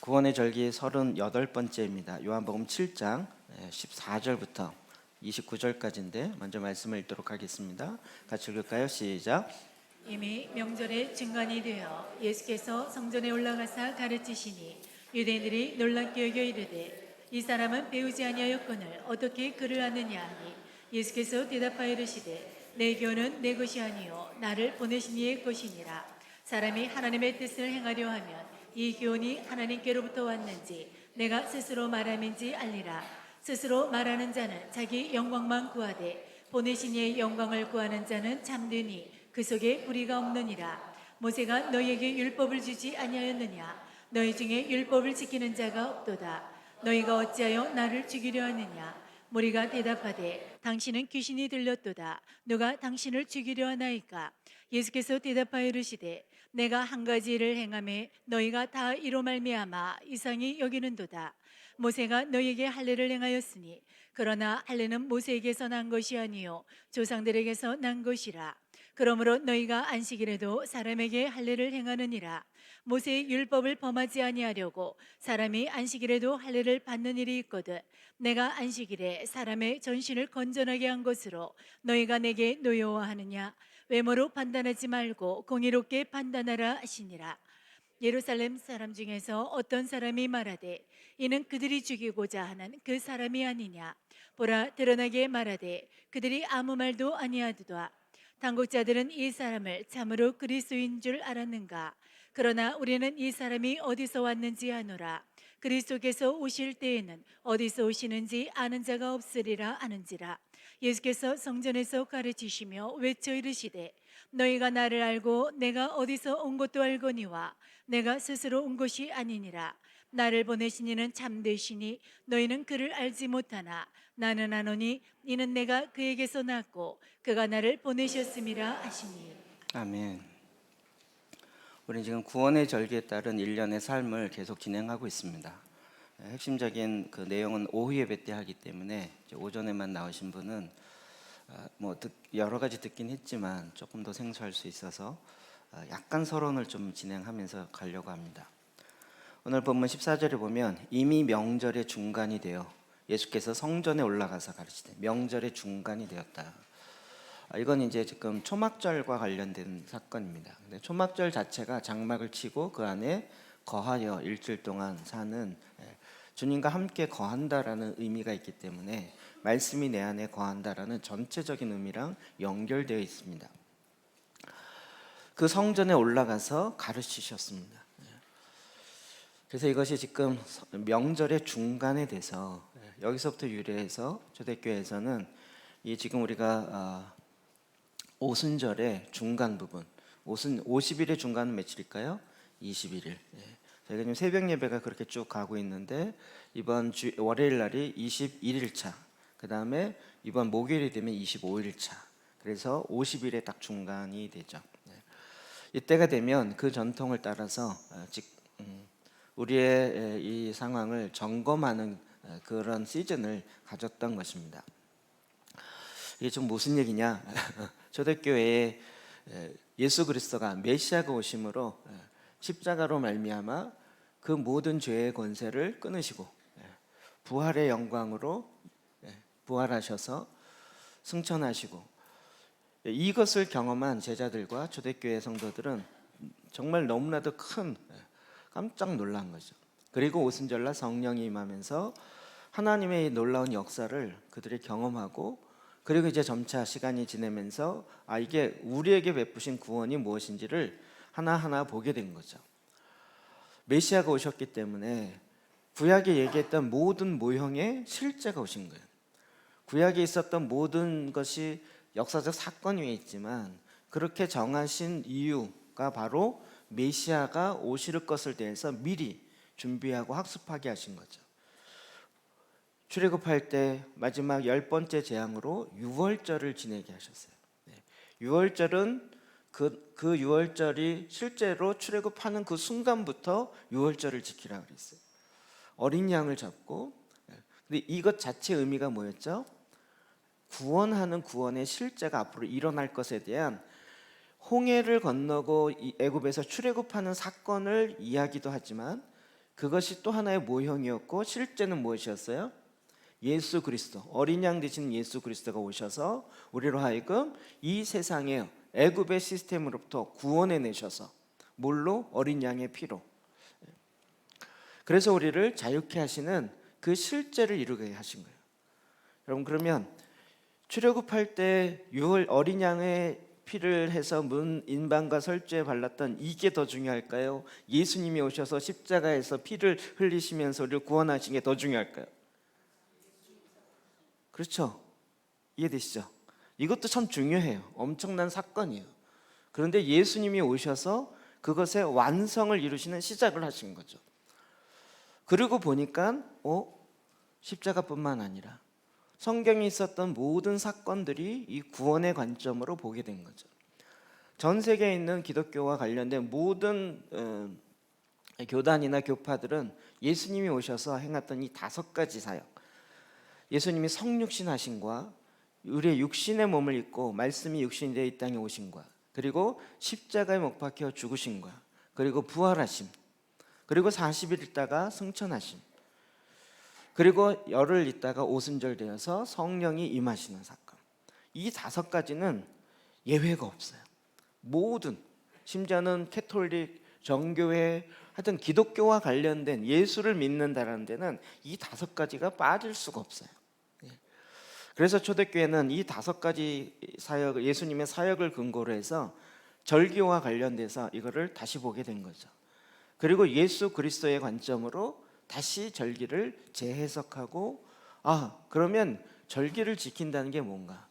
구원의 절기 38번째입니다. 요한복음 7장 14절부터 29절까지인데 먼저 말씀을 읽도록 하겠습니다. 같이 읽을까요? 시작. 이미 명절의 중간이 되어 예수께서 성전에 올라가사 가르치시니 유대인들이 놀랍게 여겨 이르되 이 사람은 배우지 아니하였거늘 어떻게 그를 아느냐 하니 예수께서 대답하여 이르시되 내 교훈은 내 것이 아니요 나를 보내신 이의 것이니라. 사람이 하나님의 뜻을 행하려 하면 이 교훈이 하나님께로부터 왔는지 내가 스스로 말함인지 알리라. 스스로 말하는 자는 자기 영광만 구하되 보내신 이의 영광을 구하는 자는 참되니 그 속에 불의가 없느니라. 모세가 너희에게 율법을 주지 아니하였느냐? 너희 중에 율법을 지키는 자가 없도다. 너희가 어찌하여 나를 죽이려 하느냐? 무리가 대답하되 당신은 귀신이 들렸도다. 누가 당신을 죽이려 하나이까? 예수께서 대답하여 이르시되 내가 한 가지 일을 행하매 너희가 다 이로 말미암아 이상히 여기는도다. 모세가 너희에게 할례를 행하였으니 그러나 할례는 모세에게서 난 것이 아니요 조상들에게서 난 것이라. 그러므로 너희가 안식일에도 사람에게 할례를 행하느니라. 모세의 율법을 범하지 아니하려고 사람이 안식일에도 할례를 받는 일이 있거든 내가 안식일에 사람의 전신을 건전하게 한 것으로 너희가 내게 노여워하느냐? 외모로 판단하지 말고 공의롭게 판단하라 하시니라. 예루살렘 사람 중에서 어떤 사람이 말하되 이는 그들이 죽이고자 하는 그 사람이 아니냐? 보라, 드러나게 말하되 그들이 아무 말도 아니하도다. 당국자들은 이 사람을 참으로 그리스도인 줄 알았는가? 그러나 우리는 이 사람이 어디서 왔는지 아노라. 그리스도께서 오실 때에는 어디서 오시는지 아는 자가 없으리라 하는지라. 예수께서 성전에서 가르치시며 외쳐 이르시되 너희가 나를 알고 내가 어디서 온 것도 알거니와 내가 스스로 온 것이 아니니라. 나를 보내신 이는 참되시니 너희는 그를 알지 못하나 나는 아노니 이는 내가 그에게서 났고 그가 나를 보내셨음이라 하시니. 아멘. 우리는 지금 구원의 절기에 따른 일련의 삶을 계속 진행하고 있습니다. 핵심적인 그 내용은 오후 예배 때 하기 때문에 오전에만 나오신 분은 여러 가지 듣긴 했지만 조금 더 생소할 수 있어서 약간 서론을 좀 진행하면서 가려고 합니다. 오늘 본문 14절에 보면 이미 명절의 중간이 되어 예수께서 성전에 올라가서 가르치되 명절의 중간이 되었다. 이건 이제 지금 초막절과 관련된 사건입니다. 근데 초막절 자체가 장막을 치고 그 안에 거하여 일주일 동안 사는 주님과 함께 거한다라는 의미가 있기 때문에 말씀이 내 안에 거한다라는 전체적인 의미랑 연결되어 있습니다. 그 성전에 올라가서 가르치셨습니다. 그래서 이것이 지금 명절의 중간에 돼서 여기서부터 유래해서 초대교회에서는 이 지금 우리가 오순절의 중간 부분, 50일의 중간은 며칠일까요? 21일. 저희가 지금 새벽 예배가 그렇게 쭉 가고 있는데 이번 월요일 날이 21일차, 그 다음에 이번 목요일이 되면 25일차. 그래서 50일의 딱 중간이 되죠. 이때가 되면 그 전통을 따라서 우리의 이 상황을 점검하는 그런 시즌을 가졌던 것입니다. 이게 좀 무슨 얘기냐? 초대교회에 예수 그리스도가 메시아가 오심으로 십자가로 말미암아 그 모든 죄의 권세를 끊으시고 부활의 영광으로 부활하셔서 승천하시고 이것을 경험한 제자들과 초대교회 성도들은 정말 너무나도 큰 깜짝 놀란 거죠. 그리고 오순절날 성령이 임하면서 하나님의 놀라운 역사를 그들이 경험하고 그리고 이제 점차 시간이 지내면서 이게 우리에게 베푸신 구원이 무엇인지를 하나하나 보게 된 거죠. 메시아가 오셨기 때문에 구약에 얘기했던 모든 모형의 실제가 오신 거예요. 구약에 있었던 모든 것이 역사적 사건 위에 있지만 그렇게 정하신 이유가 바로 메시아가 오실 것을 대해서 미리 준비하고 학습하게 하신 거죠. 출애굽할 때 마지막 10번째 재앙으로 유월절을 지내게 하셨어요. 유월절은 그 유월절이 실제로 출애굽하는 그 순간부터 유월절을 지키라 그랬어요. 어린 양을 잡고. 근데 이것 자체의 의미가 뭐였죠? 구원하는 구원의 실제가 앞으로 일어날 것에 대한 홍해를 건너고 애굽에서 출애굽하는 사건을 이야기도 하지만 그것이 또 하나의 모형이었고 실제는 무엇이었어요? 예수 그리스도, 어린 양 되신 예수 그리스도가 오셔서 우리로 하여금 이 세상의 애굽의 시스템으로부터 구원해 내셔서 뭘로? 어린 양의 피로. 그래서 우리를 자유케 하시는 그 실제를 이루게 하신 거예요. 여러분, 그러면 출애굽할 때 어린 양의 피를 해서 문 인방과 설주에 발랐던 이게 더 중요할까요? 예수님이 오셔서 십자가에서 피를 흘리시면서 우리를 구원하신 게 더 중요할까요? 그렇죠? 이해되시죠? 이것도 참 중요해요. 엄청난 사건이에요. 그런데 예수님이 오셔서 그것의 완성을 이루시는 시작을 하신 거죠. 그리고 보니까 십자가뿐만 아니라 성경에 있었던 모든 사건들이 이 구원의 관점으로 보게 된 거죠. 전 세계에 있는 기독교와 관련된 모든 교단이나 교파들은 예수님이 오셔서 행했던 이 5가지 사역, 예수님이 성육신 하신과 우리의 육신의 몸을 입고 말씀이 육신이 되어 이 땅에 오신과, 그리고 십자가에 못 박혀 죽으신과, 그리고 부활하심, 그리고 40일 있다가 승천하심, 그리고 열흘 있다가 오순절되어서 성령이 임하시는 사건. 이 5가지는 예외가 없어요. 모든, 심지어는 캐톨릭, 정교회, 하여튼 기독교와 관련된 예수를 믿는다는 데는 이 5가지가 빠질 수가 없어요. 그래서 초대교회는 이 5가지 사역, 예수님의 사역을 근거로 해서 절기와 관련돼서 이거를 다시 보게 된 거죠. 그리고 예수 그리스도의 관점으로 다시 절기를 재해석하고, 그러면 절기를 지킨다는 게 뭔가?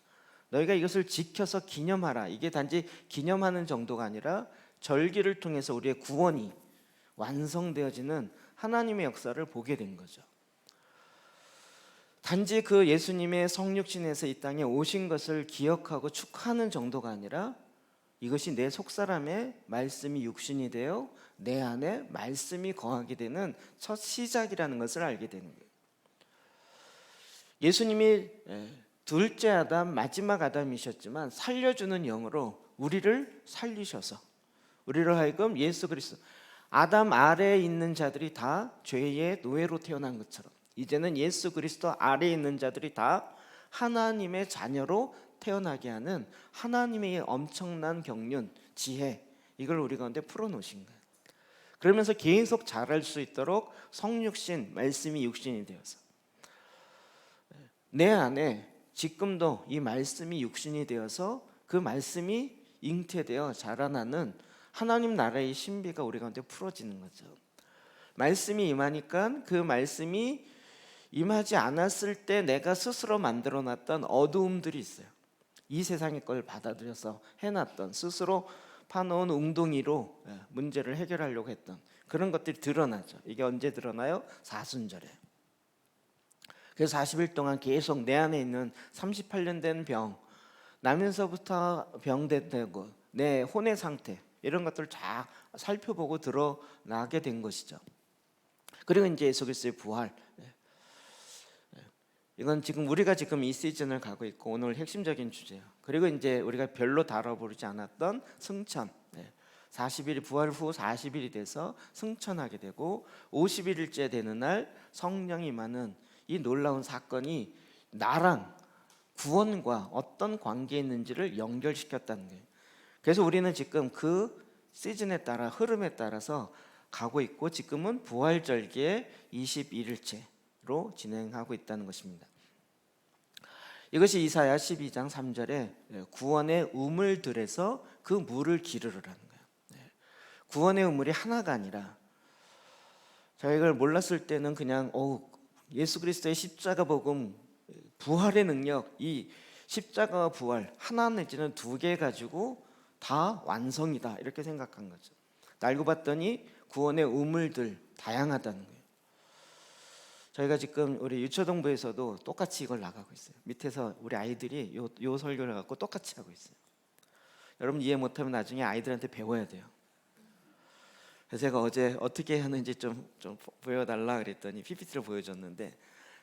너희가 이것을 지켜서 기념하라. 이게 단지 기념하는 정도가 아니라 절기를 통해서 우리의 구원이 완성되어지는 하나님의 역사를 보게 된 거죠. 단지 그 예수님의 성육신에서 이 땅에 오신 것을 기억하고 축하하는 정도가 아니라 이것이 내 속사람의 말씀이 육신이 되어 내 안에 말씀이 거하게 되는 첫 시작이라는 것을 알게 되는 거예요. 예수님이 둘째 아담, 마지막 아담이셨지만 살려주는 영으로 우리를 살리셔서 우리로 하여금 예수 그리스도, 아담 아래에 있는 자들이 다 죄의 노예로 태어난 것처럼 이제는 예수 그리스도 아래에 있는 자들이 다 하나님의 자녀로 태어나게 하는 하나님의 엄청난 경륜, 지혜, 이걸 우리 가운데 풀어놓으신 거예요. 그러면서 계속 자랄 수 있도록 성육신, 말씀이 육신이 되어서 내 안에 지금도 이 말씀이 육신이 되어서 그 말씀이 잉태되어 자라나는 하나님 나라의 신비가 우리 가운데 풀어지는 거죠. 말씀이 임하니까 그 말씀이 임하지 않았을 때 내가 스스로 만들어놨던 어두움들이 있어요. 이 세상의 걸 받아들여서 해놨던, 스스로 파놓은 웅덩이로 문제를 해결하려고 했던 그런 것들이 드러나죠. 이게 언제 드러나요? 사순절에. 그래서 40일 동안 계속 내 안에 있는 38년 된 병, 나면서부터 병되고 내 혼의 상태, 이런 것들을 다 살펴보고 드러나게 된 것이죠. 그리고 이제 예수 그리스도의 부활, 이건 지금 우리가 지금 이 시즌을 가고 있고 오늘 핵심적인 주제예요. 그리고 이제 우리가 별로 다뤄보지 않았던 승천, 40일이 부활 후 40일이 돼서 승천하게 되고 51일째 되는 날 성령이 임하는 이 놀라운 사건이 나랑 구원과 어떤 관계에 있는지를 연결시켰다는 거예요. 그래서 우리는 지금 그 시즌에 따라, 흐름에 따라서 가고 있고 지금은 부활절기의 21일째로 진행하고 있다는 것입니다. 이것이 이사야 12장 3절에 구원의 우물들에서 그 물을 기르르라는 거예요. 구원의 우물이 하나가 아니라, 저희가 이걸 몰랐을 때는 그냥 예수 그리스도의 십자가 복음, 부활의 능력, 이 십자가와 부활 하나 내지는 2개 가지고 다 완성이다 이렇게 생각한 거죠. 알고 봤더니 구원의 우물들 다양하다는 거예요. 저희가 지금 우리 유초동부에서도 똑같이 이걸 나가고 있어요. 밑에서 우리 아이들이 요 설교를 갖고 똑같이 하고 있어요. 여러분 이해 못하면 나중에 아이들한테 배워야 돼요. 그래서 제가 어제 어떻게 하는지 좀 보여달라 그랬더니 PPT를 보여줬는데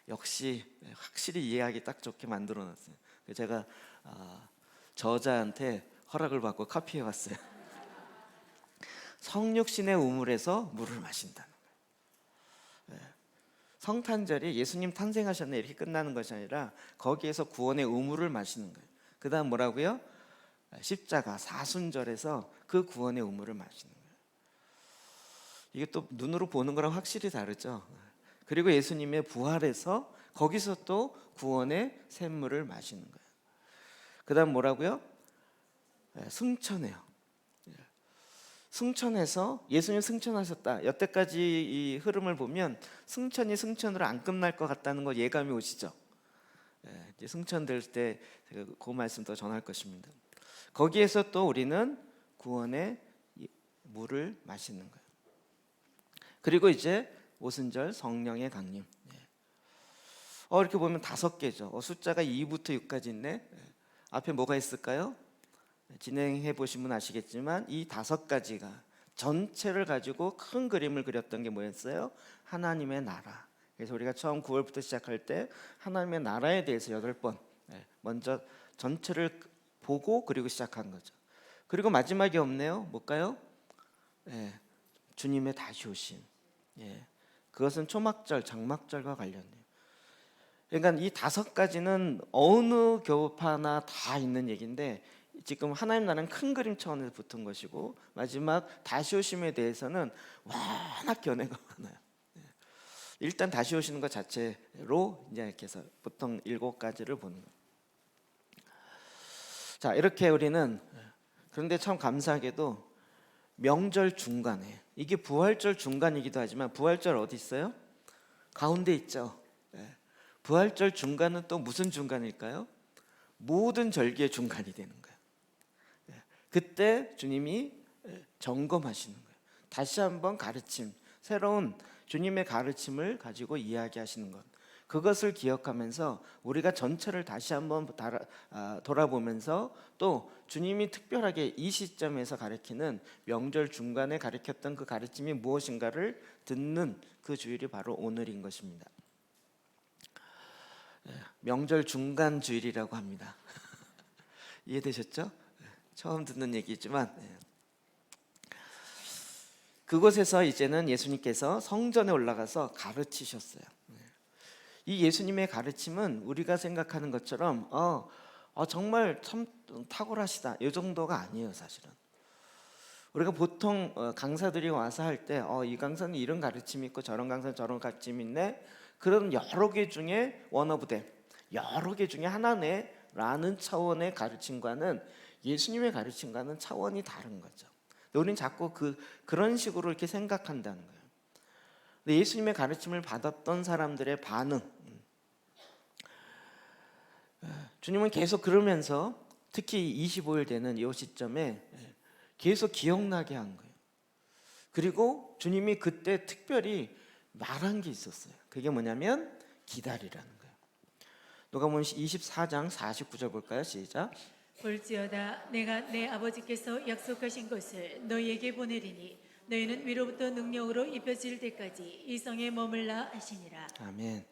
역시 확실히 이해하기 딱 좋게 만들어놨어요. 그래서 제가 저자한테 허락을 받고 카피해왔어요. 성육신의 우물에서 물을 마신다는 거예요. 성탄절이 예수님 탄생하셨네 이렇게 끝나는 것이 아니라 거기에서 구원의 우물을 마시는 거예요. 그다음 뭐라고요? 십자가 사순절에서 그 구원의 우물을 마시는 거예요. 이게 또 눈으로 보는 거랑 확실히 다르죠. 그리고 예수님의 부활에서 거기서 또 구원의 샘물을 마시는 거예요. 그다음 뭐라고요? 승천해요. 승천해서 예수님 승천하셨다. 여태까지 이 흐름을 보면 승천이 승천으로 안 끝날 것 같다는 거 예감이 오시죠? 이제 승천될 때 그 말씀 더 전할 것입니다. 거기에서 또 우리는 구원의 물을 마시는 거예요. 그리고 이제 오순절 성령의 강림. 이렇게 보면 5개죠. 숫자가 2부터 6까지 있네. 앞에 뭐가 있을까요? 진행해 보시면 아시겠지만 이 5가지가 전체를 가지고 큰 그림을 그렸던 게 뭐였어요? 하나님의 나라. 그래서 우리가 처음 9월부터 시작할 때 하나님의 나라에 대해서 8번 먼저 전체를 보고 그리고 시작한 거죠. 그리고 마지막이 없네요. 뭘까요? 주님의 다시 오심. 그것은 초막절, 장막절과 관련돼요. 그러니까 이 5가지는 어느 교파나 다 있는 얘기인데 지금 하나님 나라는 큰 그림 차원에서 붙은 것이고 마지막 다시 오심에 대해서는 워낙 견해가 많아요. 일단 다시 오시는 것 자체로 이제 이렇게 해서 보통 7가지를 보는 거예요. 자, 이렇게 우리는 그런데 참 감사하게도 명절 중간에 이게 부활절 중간이기도 하지만 부활절 어디 있어요? 가운데 있죠. 부활절 중간은 또 무슨 중간일까요? 모든 절기의 중간이 되는 거예요. 그때 주님이 점검하시는 거예요. 다시 한번 가르침, 새로운 주님의 가르침을 가지고 이야기하시는 것. 그것을 기억하면서 우리가 전체를 다시 한번 돌아보면서 또 주님이 특별하게 이 시점에서 가르치는 명절 중간에 가르쳤던 그 가르침이 무엇인가를 듣는 그 주일이 바로 오늘인 것입니다. 명절 중간 주일이라고 합니다. 이해되셨죠? 처음 듣는 얘기지만 그곳에서 이제는 예수님께서 성전에 올라가서 가르치셨어요. 이 예수님의 가르침은 우리가 생각하는 것처럼 정말 참 탁월하시다 이 정도가 아니에요. 사실은 우리가 보통 강사들이 와서 할 때 이 강사는 이런 가르침이 있고 저런 강사는 저런 가르침이 있네. 그런 여러 개 중에 원 오브 댐, 여러 개 중에 하나네 라는 차원의 가르침과는 예수님의 가르침과는 차원이 다른 거죠. 우리는 자꾸 그런 식으로 이렇게 생각한다는 거예요. 근데 예수님의 가르침을 받았던 사람들의 반응, 주님은 계속 그러면서 특히 25일 되는 이 시점에 계속 기억나게 한 거예요. 그리고 주님이 그때 특별히 말한 게 있었어요. 그게 뭐냐면 기다리라는 거예요. 누가복음 24장 49절 볼까요? 시작. 볼지어다 내가 내 아버지께서 약속하신 것을 너희에게 보내리니 너희는 위로부터 능력으로 입혀질 때까지 이 성에 머물라 하시니라. 아멘.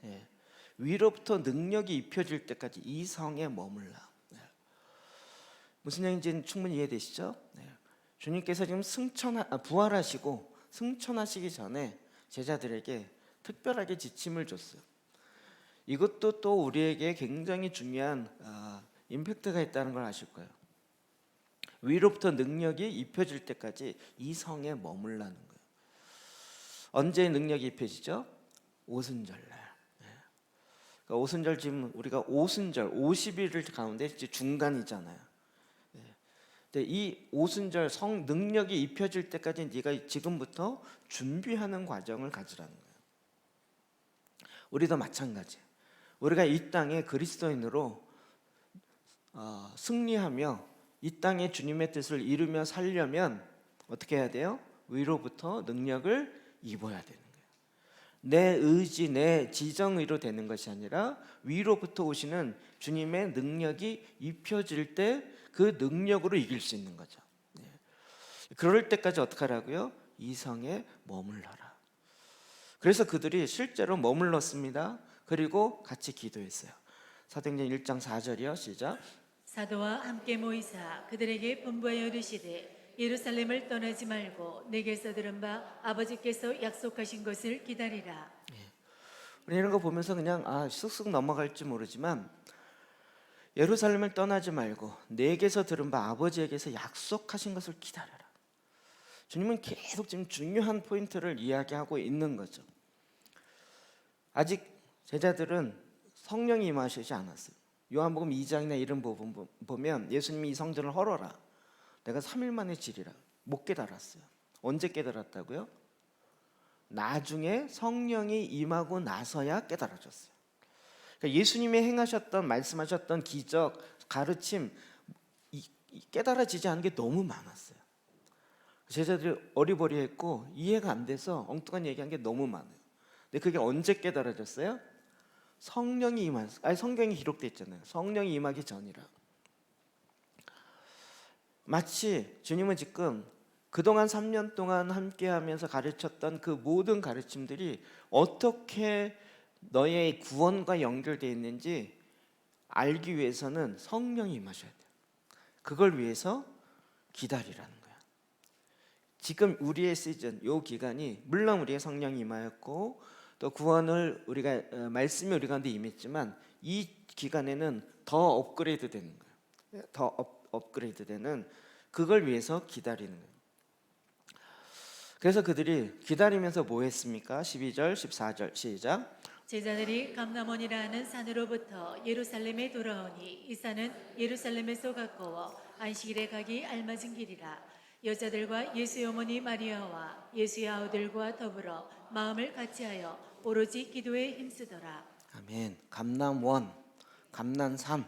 위로부터 능력이 입혀질 때까지 이 성에 머물라. 무슨 얘기인지는 충분히 이해되시죠? 주님께서 지금 부활하시고 승천하시기 전에 제자들에게 특별하게 지침을 줬어요. 이것도 또 우리에게 굉장히 중요한 임팩트가 있다는 걸 아실 거예요. 위로부터 능력이 입혀질 때까지 이 성에 머물라는 거예요. 언제 능력이 입혀지죠? 오순절날. 그러니까 오순절 지금 우리가 오순절 50일 가운데 이제 중간이잖아요. 근데 이 오순절 성 능력이 입혀질 때까지 네가 지금부터 준비하는 과정을 가지라는 거예요. 우리도 마찬가지예요. 우리가 이 땅에 그리스도인으로 승리하며 이 땅에 주님의 뜻을 이루며 살려면 어떻게 해야 돼요? 위로부터 능력을 입어야 되는 거예요. 내 의지, 내 지정의로 되는 것이 아니라 위로부터 오시는 주님의 능력이 입혀질 때 그 능력으로 이길 수 있는 거죠. 그럴 때까지 어떻게 하라고요? 이 성에 머물러라. 그래서 그들이 실제로 머물렀습니다. 그리고 같이 기도했어요. 사도행전 1장 4절이요. 시작. 사도와 함께 모이사 그들에게 분부하여 이르시되 예루살렘을 떠나지 말고 내게서 들은 바 아버지께서 약속하신 것을 기다리라. 우리 이런 거 보면서 그냥 쑥쑥 넘어갈지 모르지만 예루살렘을 떠나지 말고 내게서 들은 바 아버지에게서 약속하신 것을 기다려라. 주님은 계속 지금 중요한 포인트를 이야기하고 있는 거죠. 아직 제자들은 성령이 임하시지 않았어요. 요한복음 2장이나 이런 부분 보면 예수님이 이 성전을 헐어라, 내가 3일 만에 지리라, 못 깨달았어요. 언제 깨달았다고요? 나중에 성령이 임하고 나서야 깨달아졌어요. 그러니까 예수님이 행하셨던, 말씀하셨던 기적, 가르침, 깨달아지지 않은 게 너무 많았어요. 제자들이 어리버리했고 이해가 안 돼서 엉뚱한 얘기한 게 너무 많아요. 근데 그게 언제 깨달아졌어요? 성령이 성경이 기록돼 있잖아요. 성령이 임하기 전이라. 마치 주님은 지금 그동안 3년 동안 함께하면서 가르쳤던 그 모든 가르침들이 어떻게 너의 구원과 연결되어 있는지 알기 위해서는 성령이 임하셔야 돼요. 그걸 위해서 기다리라는 거야. 지금 우리의 시즌, 요 기간이 물론 우리의 성령이 임하였고 또 구원을 우리가 말씀이 우리 가운데 임했지만 이 기간에는 더 업그레이드 되는 거예요. 더 업그레이드 되는, 그걸 위해서 기다리는 거예요. 그래서 그들이 기다리면서 뭐 했습니까? 12절 14절 시작. 제자들이 감람원이라 하는 산으로부터 예루살렘에 돌아오니 이 산은 예루살렘에서 가까워 안식일에 가기 알맞은 길이라. 여자들과 예수의 어머니 마리아와 예수의 아우들과 더불어 마음을 같이하여 오로지 기도에 힘쓰더라. 아멘. 감람원, 감람산,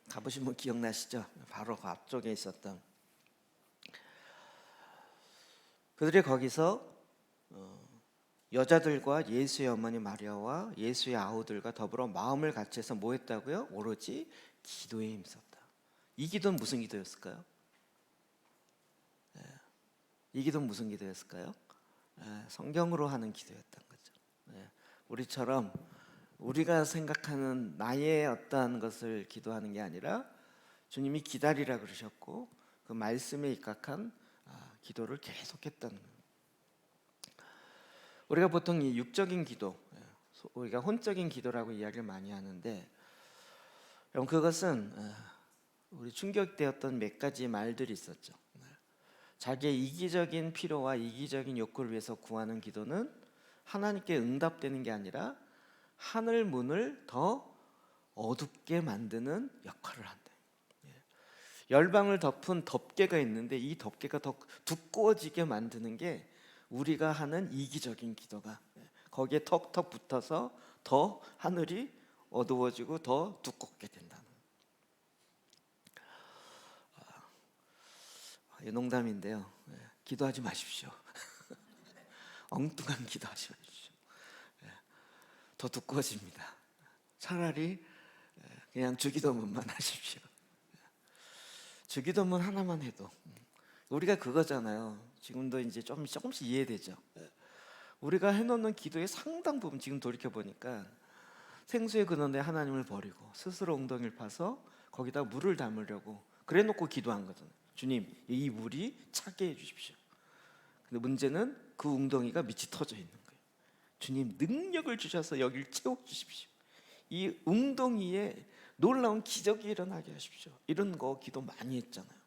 가보신 분 기억나시죠? 바로 그 앞쪽에 있었던. 그들이 거기서 여자들과 예수의 어머니 마리아와 예수의 아우들과 더불어 마음을 같이해서 뭐 했다고요? 오로지 기도에 힘썼다. 이 기도는 무슨 기도였을까요? 이 기도는 무슨 기도였을까요? 성경으로 하는 기도였던 거죠. 우리처럼 우리가 생각하는 나의 어떠한 것을 기도하는 게 아니라 주님이 기다리라 그러셨고 그 말씀에 입각한 기도를 계속했다는 거예요. 우리가 보통 이 육적인 기도, 우리가 혼적인 기도라고 이야기를 많이 하는데, 여러분 그것은 우리 충격되었던 몇 가지 말들이 있었죠. 자기의 이기적인 필요와 이기적인 욕구를 위해서 구하는 기도는 하나님께 응답되는 게 아니라 하늘 문을 더 어둡게 만드는 역할을 한다. 열방을 덮은 덮개가 있는데 이 덮개가 더 두꺼워지게 만드는 게 우리가 하는 이기적인 기도가, 거기에 턱턱 붙어서 더 하늘이 어두워지고 더 두껍게 된다는. 농담인데요. 기도하지 마십시오. 엉뚱한 기도하지 마십시오. 더 두꺼워집니다. 차라리 그냥 주기도문만 하십시오. 주기도문 하나만 해도 우리가 그거잖아요. 지금도 이제 조금씩 이해되죠. 우리가 해놓는 기도의 상당 부분 지금 돌이켜 보니까 생수의 근원에 하나님을 버리고 스스로 엉덩이를 파서 거기다 물을 담으려고 그래놓고 기도한 거잖아요. 주님, 이 물이 차게 해주십시오. 근데 문제는 그 웅덩이가 밑이 터져 있는 거예요. 주님, 능력을 주셔서 여기를 채워주십시오. 이 웅덩이에 놀라운 기적이 일어나게 하십시오. 이런 거 기도 많이 했잖아요.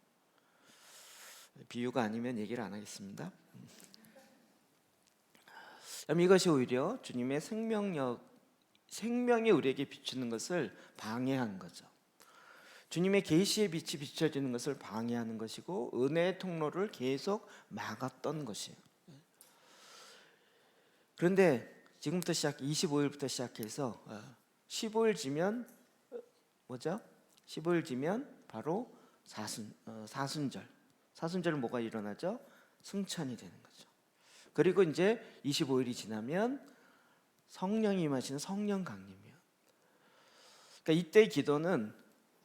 비유가 아니면 얘기를 안 하겠습니다. 이것이 오히려 주님의 생명이 우리에게 비추는 것을 방해한 거죠. 주님의 계시의 빛이 비춰지는 것을 방해하는 것이고 은혜의 통로를 계속 막았던 것이에요. 그런데 지금부터 25일부터 시작해서 15일 지면 뭐죠? 15일 지면 바로 사순절. 사순절은 뭐가 일어나죠? 승천이 되는 거죠. 그리고 이제 25일이 지나면 성령이 임하시는 성령 강림이에요. 그러니까 이때 기도는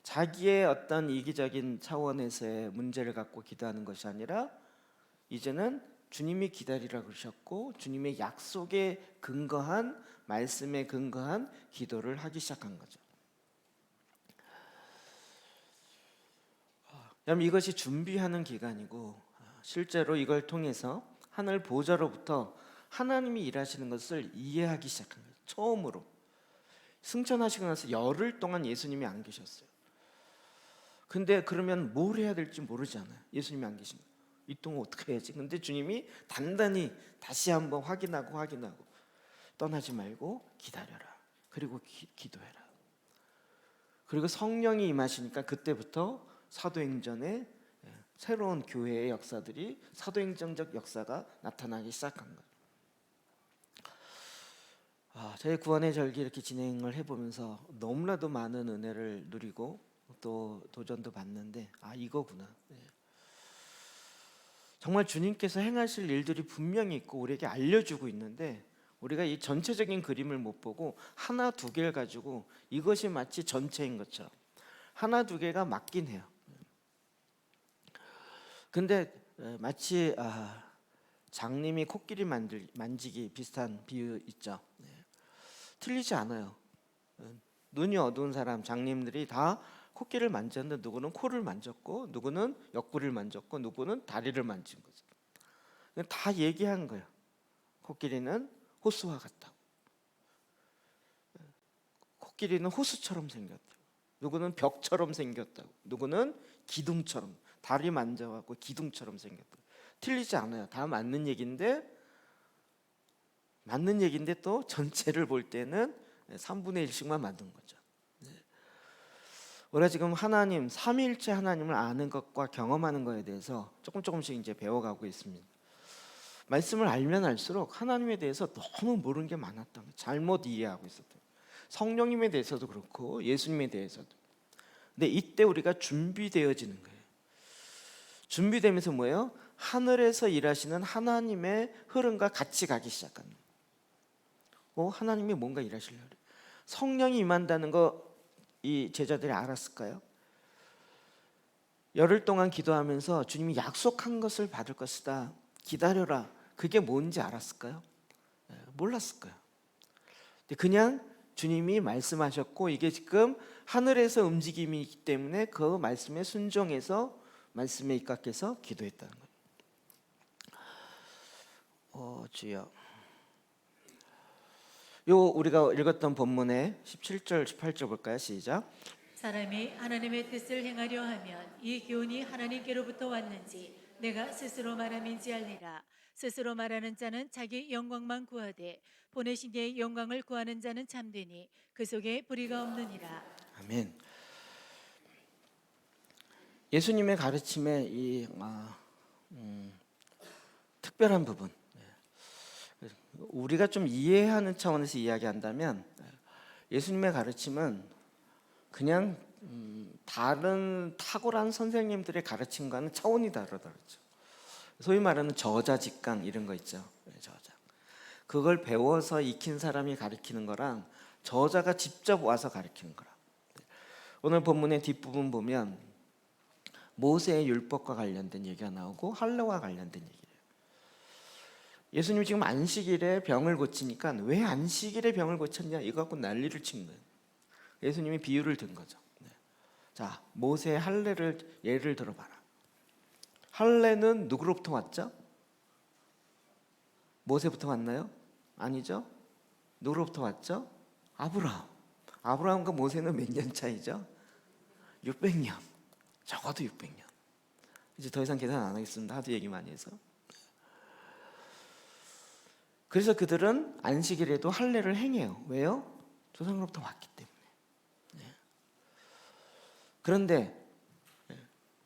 자기의 어떤 이기적인 차원에서의 문제를 갖고 기도하는 것이 아니라 이제는 주님이 기다리라 그러셨고 주님의 약속에 근거한, 말씀에 근거한 기도를 하기 시작한 거죠. 여러분 이것이 준비하는 기간이고 실제로 이걸 통해서 하늘 보좌로부터 하나님이 일하시는 것을 이해하기 시작한 거예요. 처음으로. 승천하시고 나서 열흘 동안 예수님이 안 계셨어요. 근데 그러면 뭘 해야 될지 모르잖아요. 예수님이 안 계신 거. 이 동안 어떻게 해야지? 근데 주님이 단단히 다시 한번 확인하고 떠나지 말고 기다려라. 그리고 기도해라. 그리고 성령이 임하시니까 그때부터 사도행전에 새로운 교회의 역사들이 사도행전적 역사가 나타나기 시작한 거예요. 저희 구원의 절기 이렇게 진행을 해보면서 너무나도 많은 은혜를 누리고 또 도전도 받는데 이거구나. 정말 주님께서 행하실 일들이 분명히 있고 우리에게 알려주고 있는데 우리가 이 전체적인 그림을 못 보고 하나 두 개를 가지고 이것이 마치 전체인 것처럼 하나 두 개가 맞긴 해요. 근데 마치 장님이 코끼리 만지기 비슷한 비유 있죠. 틀리지 않아요. 눈이 어두운 사람 장님들이 다 코끼리를 만졌는데 누구는 코를 만졌고 누구는 옆구리를 만졌고 누구는 다리를 만진 거죠. 다 얘기한 거예요. 코끼리는 호수와 같다고. 코끼리는 호수처럼 생겼다고. 누구는 벽처럼 생겼다고. 누구는 기둥처럼 다리 만져갖고 기둥처럼 생겼다고. 틀리지 않아요. 다 맞는 얘기인데 또 전체를 볼 때는 3분의 1씩만 맞는 거죠. 우리가 지금 하나님, 삼위일체 하나님을 아는 것과 경험하는 것에 대해서 조금씩 이제 배워가고 있습니다. 말씀을 알면 알수록 하나님에 대해서 너무 모르는 게 많았던 거예요. 잘못 이해하고 있었던 거예요. 성령님에 대해서도 그렇고 예수님에 대해서도. 근데 이때 우리가 준비되어지는 거예요. 준비되면서 뭐예요? 하늘에서 일하시는 하나님의 흐름과 같이 가기 시작합니다. 하나님이 뭔가 일하시려고 그래요. 성령이 임한다는 거 이 제자들이 알았을까요? 열흘 동안 기도하면서 주님이 약속한 것을 받을 것이다. 기다려라. 그게 뭔지 알았을까요? 몰랐을 거예요. 그냥 주님이 말씀하셨고 이게 지금 하늘에서 움직임이 있기 때문에 그 말씀에 순종해서 말씀에 입각해서 기도했다는 거예요. 주여. 우리가 읽었던 본문의 17절, 18절 볼까요? 시작. 사람이 하나님의 뜻을 행하려 하면 이 교훈이 하나님께로부터 왔는지 내가 스스로 말함인지 알리라. 스스로 말하는 자는 자기 영광만 구하되 보내신 이의 영광을 구하는 자는 참되니 그 속에 불의가 없느니라. 아멘. 예수님의 가르침의 이 특별한 부분, 우리가 좀 이해하는 차원에서 이야기한다면 예수님의 가르침은 그냥 다른 탁월한 선생님들의 가르침과는 차원이 다르더라고요. 소위 말하는 저자직강 이런 거 있죠. 저자. 그걸 배워서 익힌 사람이 가르치는 거랑 저자가 직접 와서 가르치는 거랑. 오늘 본문의 뒷부분 보면 모세의 율법과 관련된 얘기가 나오고 할례와 관련된 얘기예요. 예수님이 지금 안식일에 병을 고치니까 왜 안식일에 병을 고쳤냐 이거 갖고 난리를 친 거예요. 예수님이 비유를 든 거죠. 자, 모세의 할례를 예를 들어봐라. 할례는 누구로부터 왔죠? 모세부터 왔나요? 아니죠. 누구로부터 왔죠? 아브라함. 아브라함과 모세는 몇 년 차이죠? 600년. 적어도 600년. 이제 더 이상 계산 안 하겠습니다. 하도 얘기 많이 해서. 그래서 그들은 안식일에도 할례를 행해요. 왜요? 조상으로부터 왔기 때문에. 그런데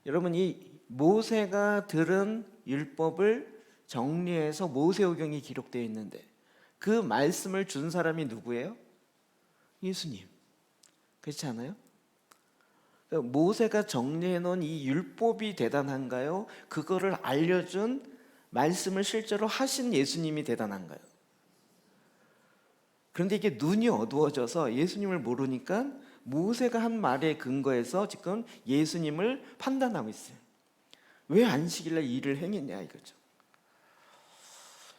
여러분 이 모세가 들은 율법을 정리해서 모세오경이 기록되어 있는데 그 말씀을 준 사람이 누구예요? 예수님. 그렇지 않아요? 모세가 정리해 놓은 이 율법이 대단한가요? 그거를 알려준 말씀을 실제로 하신 예수님이 대단한가요? 그런데 이게 눈이 어두워져서 예수님을 모르니까 모세가 한 말에 근거해서 지금 예수님을 판단하고 있어요. 왜 안식일날 일을 행했냐 이거죠.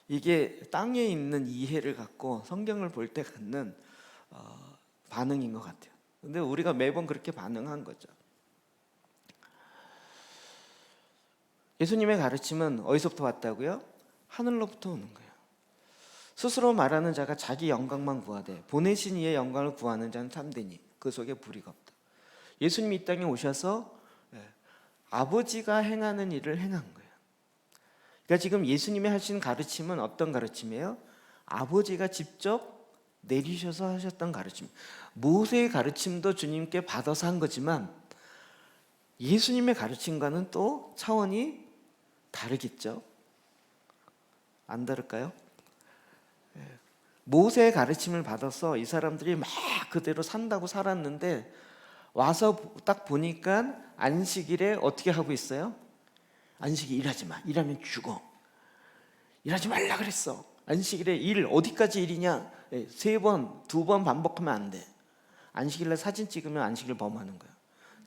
이게 땅에 있는 이해를 갖고 성경을 볼 때 갖는 반응인 것 같아요. 근데 우리가 매번 그렇게 반응한 거죠. 예수님의 가르침은 어디서부터 왔다고요? 하늘로부터 오는 거예요. 스스로 말하는 자가 자기 영광만 구하되 보내신 이의 영광을 구하는 자는 참되니 그 속에 불의가 없다. 예수님이 이 땅에 오셔서 아버지가 행하는 일을 행한 거예요. 그러니까 지금 예수님이 하신 가르침은 어떤 가르침이에요? 아버지가 직접 내리셔서 하셨던 가르침. 모세의 가르침도 주님께 받아서 한 거지만 예수님의 가르침과는 또 차원이 다르겠죠? 안 다를까요? 모세의 가르침을 받아서 이 사람들이 막 그대로 산다고 살았는데 와서 딱 보니까 안식일에 어떻게 하고 있어요? 안식일 일하지 마. 일하면 죽어. 일하지 말라 그랬어. 안식일에 일 어디까지 일이냐? 3번, 2번 반복하면 안 돼. 안식일날 사진 찍으면 안식일 범하는 거야.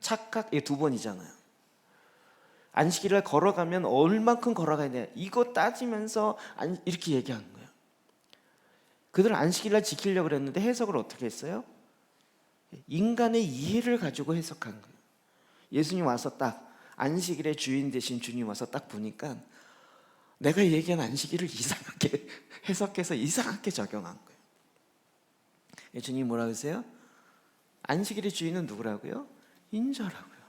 착각 2번이잖아요. 안식일날 걸어가면 얼만큼 걸어가야 돼? 이거 따지면서 이렇게 얘기하는 거예요. 그들은 안식일날 지키려고 그랬는데 해석을 어떻게 했어요? 인간의 이해를 가지고 해석한 거예요. 예수님 와서 딱 안식일의 주인 되신 주님 와서 딱 보니까 내가 얘기한 안식일을 이상하게 해석해서 이상하게 적용한 거예요. 주님이 뭐라 그러세요? 안식일의 주인은 누구라고요? 인자라고요.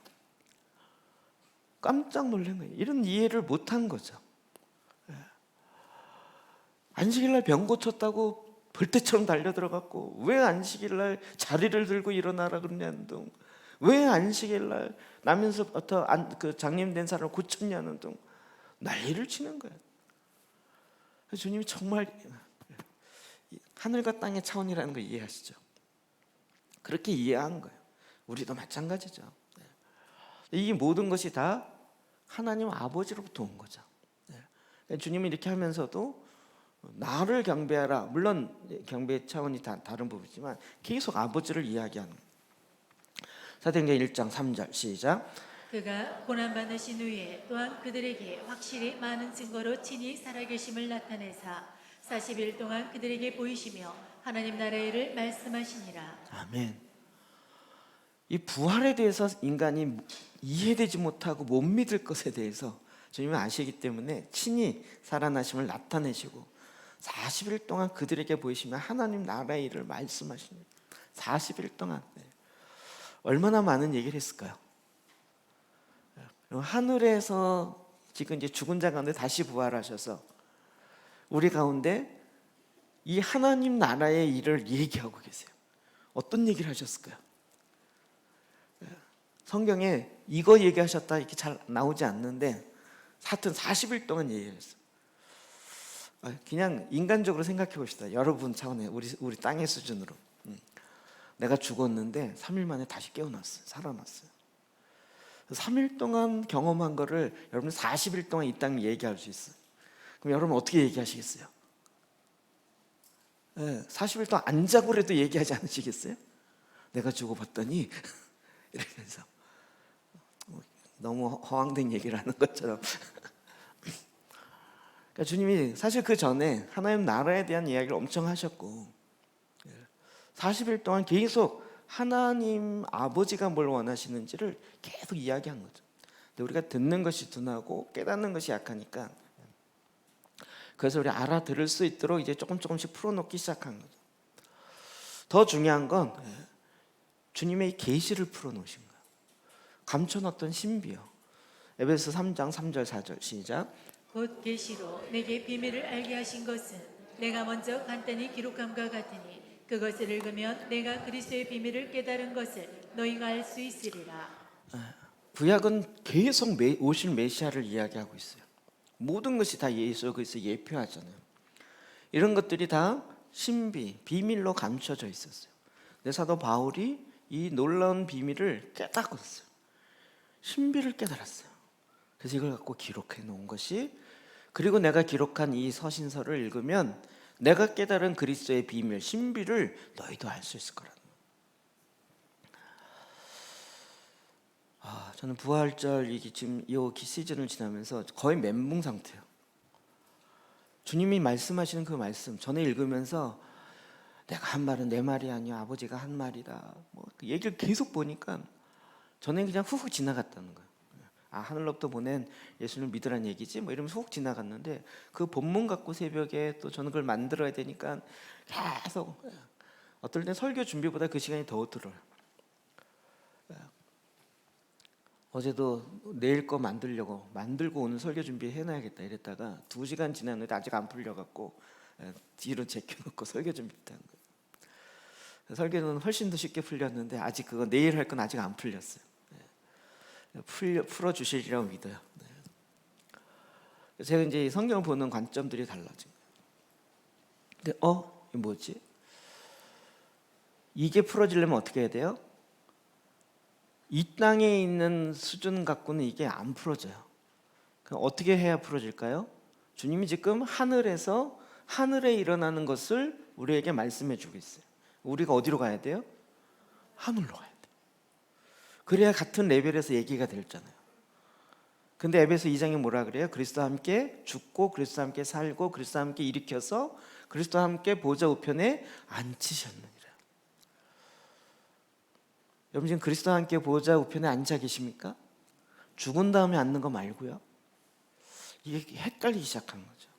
깜짝 놀란 거예요. 이런 이해를 못한 거죠. 안식일날 병 고쳤다고 벌떼처럼 달려들어갔고 왜 안식일날 자리를 들고 일어나라 그러냐는 둥, 왜 안식일날 나면서부터 그 장님된 사람을 고쳤냐는 둥 난리를 치는 거예요. 주님이 정말 하늘과 땅의 차원이라는 걸 이해하시죠? 그렇게 이해한 거예요. 우리도 마찬가지죠. 이 모든 것이 다 하나님 아버지로부터 온 거죠. 주님이 이렇게 하면서도 나를 경배하라. 물론 경배 차원이 다른 부분이지만 계속 아버지를 이야기하는 거예요. 사도행전 1장 3절 시작. 그가 고난받으신 후에 또한 그들에게 확실히 많은 증거로 친히 살아계심을 나타내사 40일 동안 그들에게 보이시며 하나님 나라의 일을 말씀하시니라. 아멘. 이 부활에 대해서 인간이 이해되지 못하고 못 믿을 것에 대해서 주님은 아시기 때문에 친히 살아나심을 나타내시고 40일 동안 그들에게 보이시며 하나님 나라의 일을 말씀하십니다. 40일 동안 얼마나 많은 얘기를 했을까요? 하늘에서 지금 이제 죽은 자 가운데 다시 부활하셔서 우리 가운데 이 하나님 나라의 일을 얘기하고 계세요. 어떤 얘기를 하셨을까요? 성경에 이거 얘기하셨다 이렇게 잘 나오지 않는데 하여튼 40일 동안 얘기했어요. 그냥 인간적으로 생각해 봅시다. 여러분 차원에 우리 땅의 수준으로. 내가 죽었는데 3일 만에 다시 깨어났어요. 살아났어요. 3일 동안 경험한 거를 여러분 40일 동안 이 땅에 얘기할 수 있어요. 그럼 여러분 어떻게 얘기하시겠어요? 40일 동안 안 자고라도 얘기하지 않으시겠어요? 내가 죽어봤더니 이러면서 너무 허황된 얘기를 하는 것처럼 그러니까 주님이 사실 그 전에 하나님 나라에 대한 이야기를 엄청 하셨고 40일 동안 계속 하나님 아버지가 뭘 원하시는지를 계속 이야기한 거죠. 근데 우리가 듣는 것이 둔하고 깨닫는 것이 약하니까 그래서 우리 알아들을 수 있도록 이제 조금씩 풀어놓기 시작한 거죠. 더 중요한 건 주님의 계시를 풀어놓으신 거예요. 감춰놨던 신비요. 에베소 3장 3절 4절 시작. 곧 계시로 내게 비밀을 알게 하신 것은 내가 먼저 간단히 기록함과 같으니 그것을 읽으면 내가 그리스도의 비밀을 깨달은 것을 너희가 알 수 있으리라. 구약은 계속 오실 메시아를 이야기하고 있어요. 모든 것이 다 예수 그리스도 예표하잖아요. 이런 것들이 다 신비, 비밀로 감춰져 있었어요. 근데 사도 바울이 이 놀라운 비밀을 깨닫았어요. 신비를 깨달았어요. 그래서 이걸 갖고 기록해 놓은 것이, 그리고 내가 기록한 이 서신서를 읽으면 내가 깨달은 그리스도의 비밀, 신비를 너희도 알 수 있을 거라는 거예요. 저는 부활절 지금 이 시즌을 지나면서 거의 멘붕 상태예요. 주님이 말씀하시는 그 말씀 전에 읽으면서 내가 한 말은 내 말이 아니야, 아버지가 한 말이다. 그 얘기를 계속 보니까 전에 그냥 훅훅 지나갔다는 거예요. 아, 하늘로부터 보낸 예수를 믿으란 얘기지 뭐 이러면서 훅 지나갔는데, 그 본문 갖고 새벽에 또 저는 그걸 만들어야 되니까 계속, 어떨 땐 설교 준비보다 그 시간이 더 들어요. 어제도 내일 거 만들고 오늘 설교 준비 해놔야겠다 이랬다가 2시간 지났는데 아직 안 풀려갖고 뒤로 제껴놓고 설교 준비했다는 거예요. 설교는 훨씬 더 쉽게 풀렸는데 아직 그거 내일 할 건 아직 안 풀렸어요. 풀어주시리라고 믿어요. 제가 이제 성경을 보는 관점들이 달라진 거예요. 근데 이게 뭐지? 이게 풀어지려면 어떻게 해야 돼요? 이 땅에 있는 수준 갖고는 이게 안 풀어져요. 그럼 어떻게 해야 풀어질까요? 주님이 지금 하늘에 일어나는 것을 우리에게 말씀해 주고 있어요. 우리가 어디로 가야 돼요? 하늘로 가야 돼요. 그래야 같은 레벨에서 얘기가 되잖아요. 근데 에베소 2장에 뭐라 그래요? 그리스도와 함께 죽고 그리스도와 함께 살고 그리스도와 함께 일으켜서 그리스도와 함께 보좌 우편에 앉히셨느니라. 여러분 지금 그리스도와 함께 보좌 우편에 앉아 계십니까? 죽은 다음에 앉는 거 말고요. 이게 헷갈리기 시작한 거죠.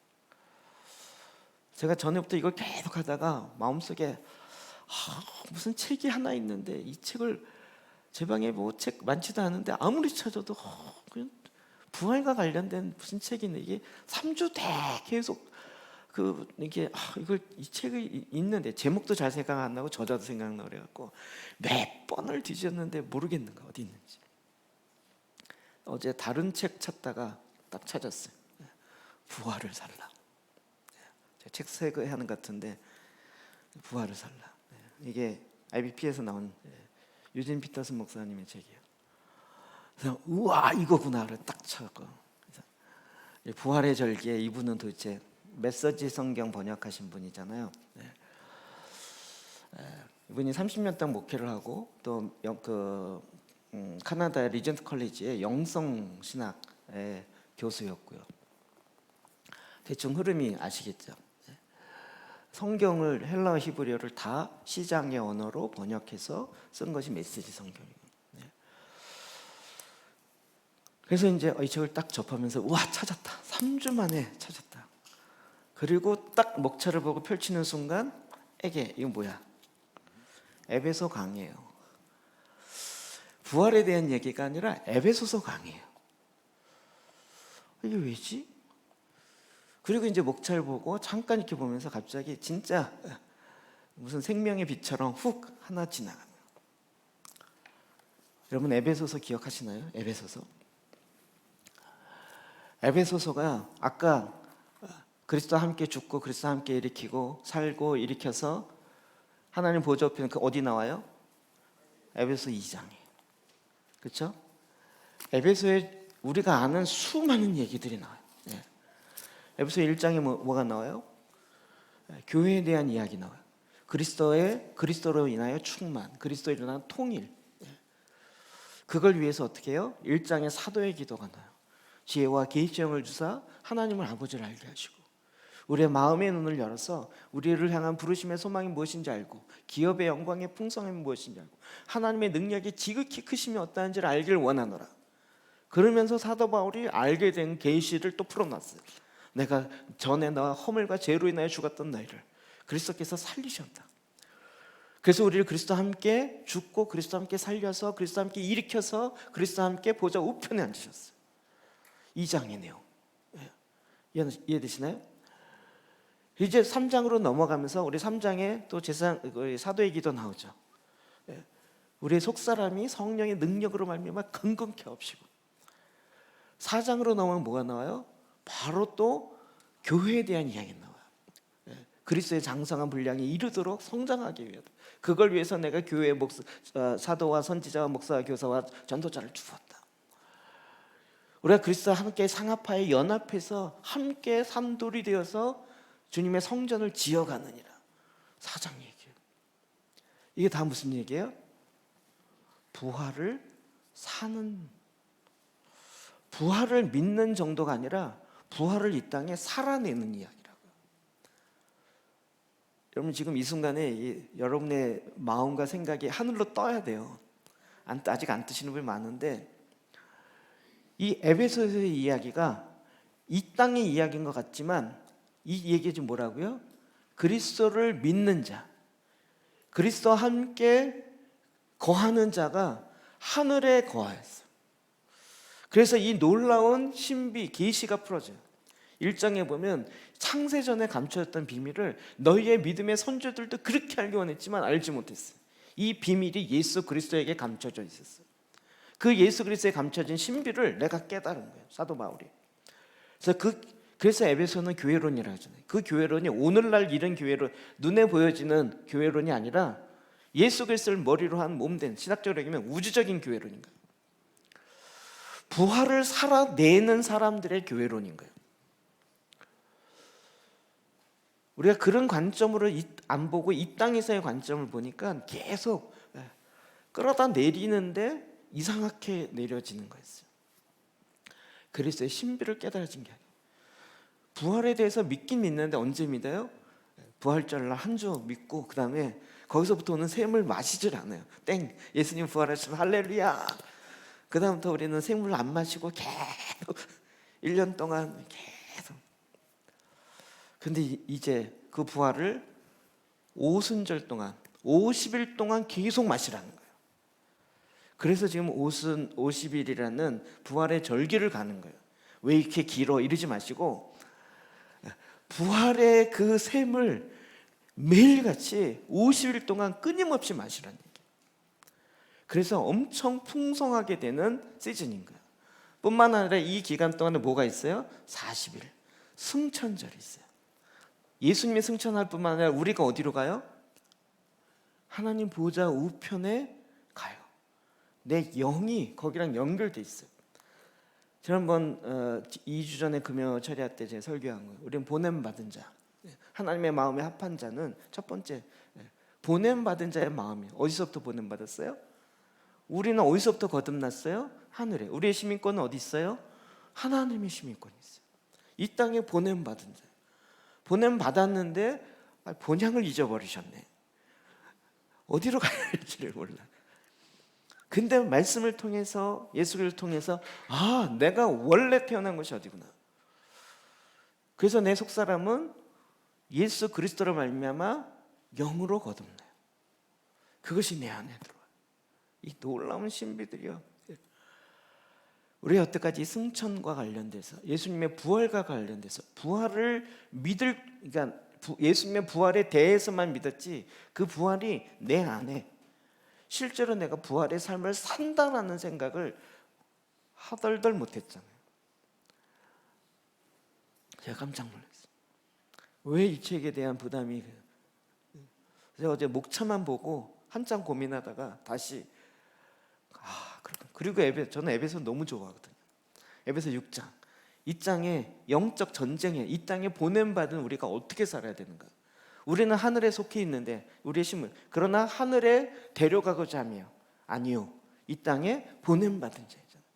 제가 전에부터 이걸 계속 하다가 마음속에 무슨 책이 하나 있는데 이 책을, 제 방에 뭐 책 많지도 않은데 아무리 찾아도 그냥 부활과 관련된 무슨 책이 있네. 이게 3주 대 계속 이게 이 책이 있는데 제목도 잘 생각 안 나고 저자도 생각 안 나고 그래갖고 몇 번을 뒤졌는데 모르겠는 거 어디 있는지. 어제 다른 책 찾다가 딱 찾았어요. 부활을 살라. 제가 책 세거하는 것 같은데 부활을 살라. 이게 IBP에서 나온 유진 피터슨 목사님의 책이에요. 그래서 우와 이거구나를 딱 찾고, 부활의 절기에 이분은 도대체 메시지 성경 번역하신 분이잖아요. 이분이 30년 동안 목회를 하고 또 카나다 리전트 컬리지의 영성 신학의 교수였고요. 대충 흐름이 아시겠죠? 성경을 헬라어 히브리어를 다 시장의 언어로 번역해서 쓴 것이 메시지 성경이에요. 그래서 이제 이 책을 딱 접하면서 우와 찾았다. 3주 만에 찾았다. 그리고 딱 목차를 보고 펼치는 순간 이거 뭐야? 에베소 강이에요. 부활에 대한 얘기가 아니라 에베소서 강이에요. 이게 왜지? 그리고 이제 목차를 보고 잠깐 이렇게 보면서 갑자기 진짜 무슨 생명의 빛처럼 훅 하나 지나가요. 여러분 에베소서 기억하시나요? 에베소서가 아까 그리스도와 함께 죽고 그리스도와 함께 일으키고 살고 일으켜서 하나님 보좌 우편 어디 나와요? 에베소 2장이에요. 그렇죠? 에베소에 우리가 아는 수많은 얘기들이 나와요. 에베소 1장에 뭐가 나와요? 교회에 대한 이야기 나와요. 그리스도로 인하여 충만, 그리스도로 인한 통일. 그걸 위해서 어떻게 해요? 1장에 사도의 기도가 나와요. 지혜와 계시형을 주사 하나님을 아버지를 알게 하시고 우리의 마음의 눈을 열어서 우리를 향한 부르심의 소망이 무엇인지 알고 기업의 영광의 풍성함이 무엇인지 알고 하나님의 능력이 지극히 크심이 어떠한지를 알기를 원하노라. 그러면서 사도 바울이 알게 된 계시를 또 풀어놨어요. 내가 전에 너와 허물과 죄로 인하여 죽었던 너희를 그리스도께서 살리셨다. 그래서 우리를 그리스도와 함께 죽고 그리스도와 함께 살려서 그리스도와 함께 일으켜서 그리스도와 함께 보좌 우편에 앉으셨어요. 2장의 내용 이해되시나요? 이제 3장으로 넘어가면서 우리 3장에 또 사도의 기도 나오죠. 우리의 속사람이 성령의 능력으로 말미암아 건건케 하옵시고 4장으로 넘어가면 뭐가 나와요? 바로 또 교회에 대한 이야기가 나와요. 그리스도의 장성한 분량이 이르도록 성장하기 위하다. 그걸 위해서 내가 교회의 사도와 선지자와 목사와 교사와 전도자를 주었다. 우리가 그리스도와 함께 상합하여 연합해서 함께 산돌이 되어서 주님의 성전을 지어가느니라. 4장 얘기예요. 이게 다 무슨 얘기예요? 부활을 믿는 정도가 아니라 부활을 이 땅에 살아내는 이야기라고요. 여러분 지금 이 순간에 여러분의 마음과 생각이 하늘로 떠야 돼요. 아직 안 뜨시는 분이 많은데 이 에베소서의 이야기가 이 땅의 이야기인 것 같지만 이 얘기 지금 뭐라고요? 그리스도를 믿는 자, 그리스도와 함께 거하는 자가 하늘에 거하였어. 그래서 이 놀라운 신비 계시가 풀어져요. 1장에 보면 창세전에 감춰졌던 비밀을 너희의 믿음의 선조들도 그렇게 알기 원했지만 알지 못했어요. 이 비밀이 예수 그리스도에게 감춰져 있었어요. 그 예수 그리스도에 감춰진 신비를 내가 깨달은 거예요, 사도 바울이. 그래서 에베소는 교회론이라고 하잖아요. 그 교회론이 오늘날 이런 교회론, 눈에 보여지는 교회론이 아니라 예수 그리스도를 머리로 한 몸된, 신학적으로 얘기하면 우주적인 교회론인 거예요. 부활을 살아내는 사람들의 교회론인 거예요. 우리가 그런 관점으로 안 보고 이 땅에서의 관점을 보니까 계속 끌어다 내리는데 이상하게 내려지는 거였어요. 그리스도의 신비를 깨달아진 게 아니에요. 부활에 대해서 믿긴 믿는데 언제 믿어요? 부활절 날 한 주 믿고 그 다음에 거기서부터 오는 샘을 마시질 않아요. 땡! 예수님 부활하시면 할렐루야! 그 다음부터 우리는 생물 안 마시고 계속 1년 동안 계속. 근데 이제 그 부활을 오순절 동안 50일 동안 계속 마시라는 거예요. 그래서 지금 오순 50일이라는 부활의 절기를 가는 거예요. 왜 이렇게 길어? 이러지 마시고 부활의 그 샘을 매일같이 50일 동안 끊임없이 마시라는 얘기예요. 그래서 엄청 풍성하게 되는 시즌인 거예요. 뿐만 아니라 이 기간 동안에 뭐가 있어요? 40일 승천절이 있어요. 예수님이 승천할 뿐만 아니라 우리가 어디로 가요? 하나님 보좌 우편에 가요. 내 영이 거기랑 연결돼 있어요. 지난번 2주 전에 금요 철야 때 제가 설교한 거예요. 우리는 보냄받은 자, 하나님의 마음에 합한 자는 첫 번째 보냄받은 자의 마음이에요. 어디서부터 보냄받았어요? 우리는 어디서부터 거듭났어요? 하늘에. 우리의 시민권은 어디 있어요? 하나님의 시민권이 있어요. 이 땅에 보냄받은 자예요. 보냄받았는데 본향을 잊어버리셨네. 어디로 가야 할지를 몰라. 근데 말씀을 통해서, 예수를 통해서 내가 원래 태어난 것이 어디구나. 그래서 내 속사람은 예수 그리스도로 말미암아 영으로 거듭나요. 그것이 내 안에 들어와요. 이 놀라운 신비들이요. 우리 여태까지 승천과 관련돼서, 예수님의 부활과 관련돼서 부활을 그러니까 예수님의 부활에 대해서만 믿었지 그 부활이 내 안에 실제로 내가 부활의 삶을 산다라는 생각을 하덜덜 못했잖아요. 제가 깜짝 놀랐어요. 왜 이 책에 대한 부담이? 제가 어제 목차만 보고 한참 고민하다가 다시 그리고 저는 에베소 너무 좋아하거든요. 에베소 6장, 이 장에 영적 전쟁에, 이 땅에 보냄받은 우리가 어떻게 살아야 되는가. 우리는 하늘에 속해 있는데 우리의 신분, 그러나 하늘에 데려가고자 하며 아니요, 이 땅에 보냄받은 자이잖아요.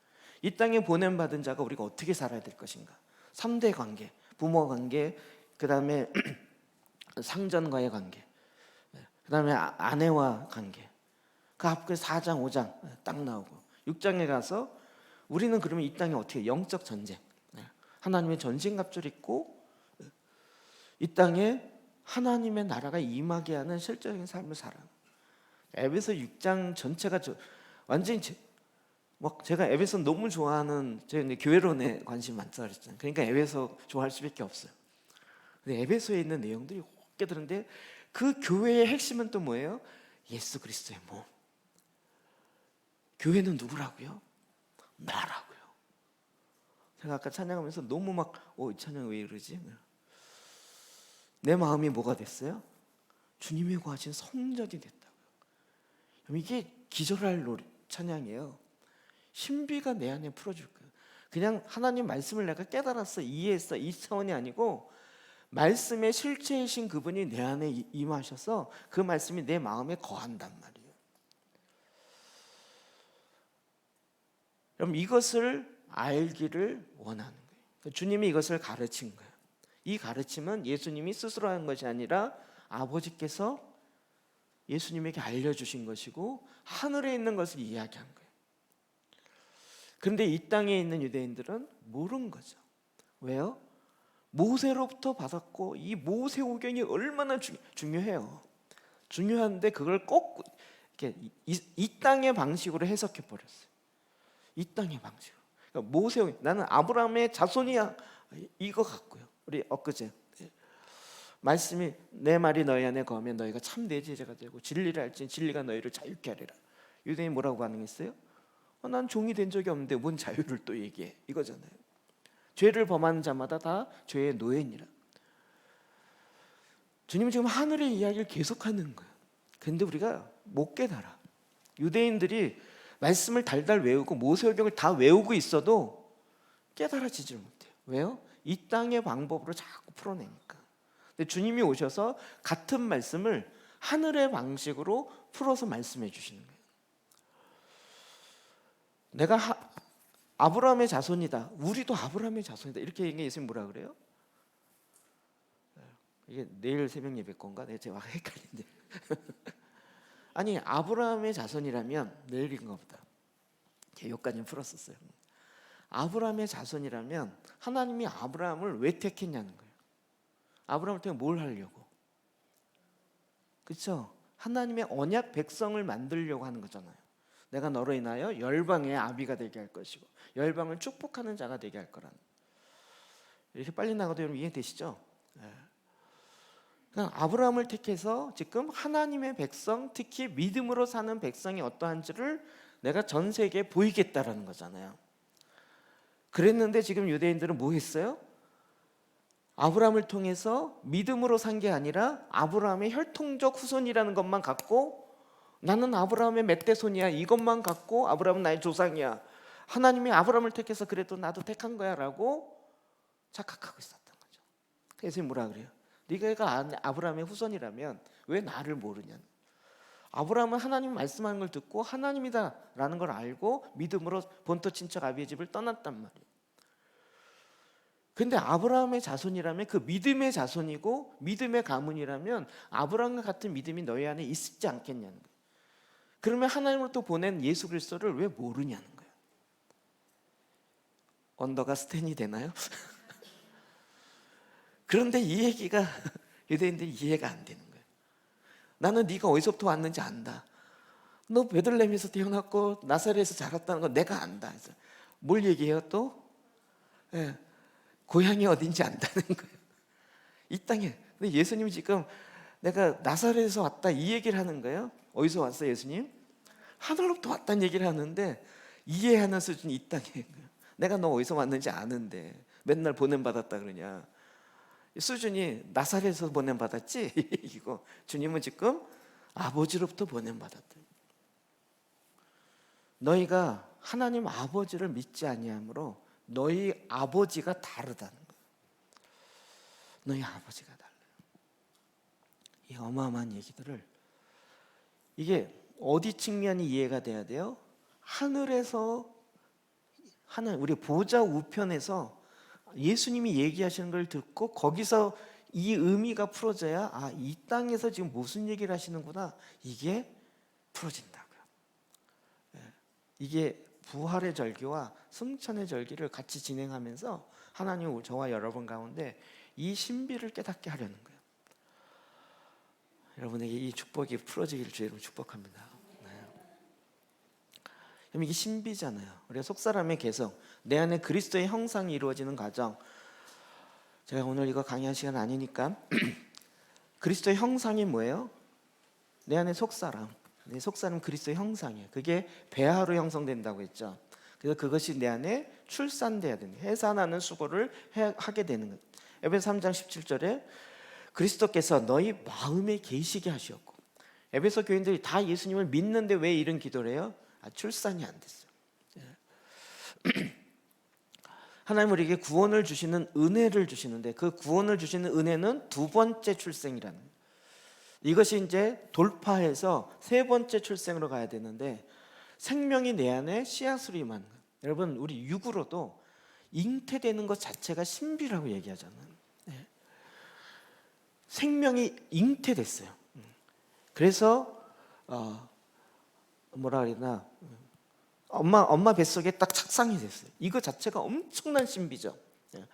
이 땅에 보냄받은 자가 우리가 어떻게 살아야 될 것인가. 3대 관계, 부모 관계, 그 다음에 상전과의 관계, 그 다음에 아내와 관계. 그 앞에 4장 5장 딱 나오고 6장에 가서 우리는 그러면 이 땅에 어떻게 영적 전쟁, 하나님의 전신갑주를 입고 이 땅에 하나님의 나라가 임하게 하는 실제적인 삶을 살아. 에베소 6장 전체가 완전히 제가 에베소 너무 좋아하는, 제가 교회론에 관심 많다 그랬잖아요. 그러니까 에베소 좋아할 수밖에 없어요. 근데 에베소에 있는 내용들이 혹 깨달은데 그 교회의 핵심은 또 뭐예요? 예수 그리스도의 몸. 교회는 누구라고요? 나라고요. 제가 아까 찬양하면서 너무 이 찬양 왜 이러지? 내 마음이 뭐가 됐어요? 주님이 구하신 성전이 됐다고요. 이게 기절할 찬양이에요. 신비가 내 안에 풀어줄 거예요. 그냥 하나님 말씀을 내가 깨달았어, 이해했어, 이 차원이 아니고 말씀의 실체이신 그분이 내 안에 임하셔서 그 말씀이 내 마음에 거한단 말이에요. 그럼 이것을 알기를 원하는 거예요. 주님이 이것을 가르친 거예요. 이 가르침은 예수님이 스스로 한 것이 아니라 아버지께서 예수님에게 알려주신 것이고 하늘에 있는 것을 이야기한 거예요. 그런데 이 땅에 있는 유대인들은 모른 거죠. 왜요? 모세로부터 받았고 이 모세오경이 얼마나 중요해요. 중요한데 그걸 꼭 이렇게 이 땅의 방식으로 해석해 버렸어요. 이 땅의 방식으로. 그러니까 모세오경, 나는 아브라함의 자손이야, 이거 같고요. 우리 엊그제 말씀이 내 말이 너희 안에 거하면 너희가 참내 제자가 되고 진리를 알지니 진리가 너희를 자유케 하리라. 유대인이 뭐라고 반응했어요? 난 종이 된 적이 없는데 뭔 자유를 또 얘기해, 이거잖아요. 죄를 범하는 자마다 다 죄의 노예니라. 주님은 지금 하늘의 이야기를 계속하는 거예요. 근데 우리가 못 깨달아. 유대인들이 말씀을 달달 외우고 모세오경을 다 외우고 있어도 깨달아지질 못해요. 왜요? 이 땅의 방법으로 자꾸 풀어내니까. 근데 주님이 오셔서 같은 말씀을 하늘의 방식으로 풀어서 말씀해 주시는 거예요. 내가 아브라함의 자손이다, 우리도 아브라함의 자손이다, 이렇게 얘기해. 예수님 뭐라 그래요? 이게 내일 새벽 예배 건가? 제가 헷갈린데. 아니, 아브라함의 자손이라면, 내일인가 보다, 여기까지는 풀었었어요. 아브라함의 자손이라면 하나님이 아브라함을 왜 택했냐는 거예요. 아브라함을 통해 뭘 하려고? 그렇죠? 하나님의 언약 백성을 만들려고 하는 거잖아요. 내가 너로 인하여 열방의 아비가 되게 할 것이고 열방을 축복하는 자가 되게 할 거라는. 이렇게 빨리 나가도 여러분 이해되시죠? 그러니까 아브라함을 택해서 지금 하나님의 백성, 특히 믿음으로 사는 백성이 어떠한지를 내가 전 세계에 보이겠다라는 거잖아요. 그랬는데 지금 유대인들은 뭐 했어요? 아브라함을 통해서 믿음으로 산 게 아니라 아브라함의 혈통적 후손이라는 것만 갖고, 나는 아브라함의 맏대손이야, 이것만 갖고 아브라함은 나의 조상이야, 하나님이 아브라함을 택해서 그래도 나도 택한 거야 라고 착각하고 있었던 거죠. 그래서 뭐라 그래요? 네가 아브라함의 후손이라면 왜 나를 모르냐. 아브라함은 하나님 말씀하는 걸 듣고 하나님이다 라는 걸 알고 믿음으로 본토 친척 아비의 집을 떠났단 말이에요. 근데 아브라함의 자손이라면 그 믿음의 자손이고 믿음의 가문이라면 아브라함과 같은 믿음이 너희 안에 있지 않겠냐는 거예요. 그러면 하나님으로부터 보낸 예수 그리스도를 왜 모르냐는 거예요. 언더가 스탠이 되나요? 그런데 이 얘기가 유대인들이 이해가 안 되는 거예요. 나는 네가 어디서부터 왔는지 안다. 너 베들레헴에서 태어났고 나사렛에서 자랐다는 거 내가 안다. 그래서 뭘 얘기해요 또? 고향이 어딘지 안다는 거예요. 이 땅에. 근데 예수님이 지금 내가 나사렛에서 왔다 이 얘기를 하는 거예요. 어디서 왔어 예수님? 하늘로부터 왔다는 얘기를 하는데 이해하는 수준이 이 땅에. 내가 너 어디서 왔는지 아는데 맨날 보냄받았다 그러냐. 수준이 나사렛에서 보냄받았지? 이거 주님은 지금 아버지로부터 보냄받았다. 너희가 하나님 아버지를 믿지 아니하므로 너희 아버지가 다르다는 거예요. 너희 아버지가 달라요. 이 어마어마한 얘기들을, 이게 어디 측면이 이해가 돼야 돼요? 하늘에서, 우리 보좌 우편에서 예수님이 얘기하시는 걸 듣고 거기서 이 의미가 풀어져야, 이 땅에서 지금 무슨 얘기를 하시는구나, 이게 풀어진다고요. 이게 부활의 절기와 승천의 절기를 같이 진행하면서 하나님은 저와 여러분 가운데 이 신비를 깨닫게 하려는 거예요. 여러분에게 이 축복이 풀어지기를 주의로 축복합니다. 그럼 이게 신비잖아요. 우리가 속사람의 개성, 내 안에 그리스도의 형상이 이루어지는 과정. 제가 오늘 이거 강의할 시간 아니니까 그리스도의 형상이 뭐예요? 내 안에 속사람. 내 속사람 그리스도의 형상이에요. 그게 배아로 형성된다고 했죠. 그래서 그것이 내 안에 출산돼야 되는, 해산하는 수고를 하게 되는 거예요. 에베소 3장 17절에 그리스도께서 너희 마음에 계시게 하시었고, 에베소 교인들이 다 예수님을 믿는데 왜 이런 기도를 해요? 출산이 안 됐어요. 하나님 우리에게 구원을 주시는 은혜를 주시는데 그 구원을 주시는 은혜는 두 번째 출생이라는 거예요. 이것이 이제 돌파해서 세 번째 출생으로 가야 되는데 생명이 내 안에 씨앗으로 임하는 거예요. 여러분 우리 육으로도 잉태되는 것 자체가 신비라고 얘기하잖아요. 생명이 엄마 뱃속에 딱 착상이 됐어요. 이거 자체가 엄청난 신비죠. 예.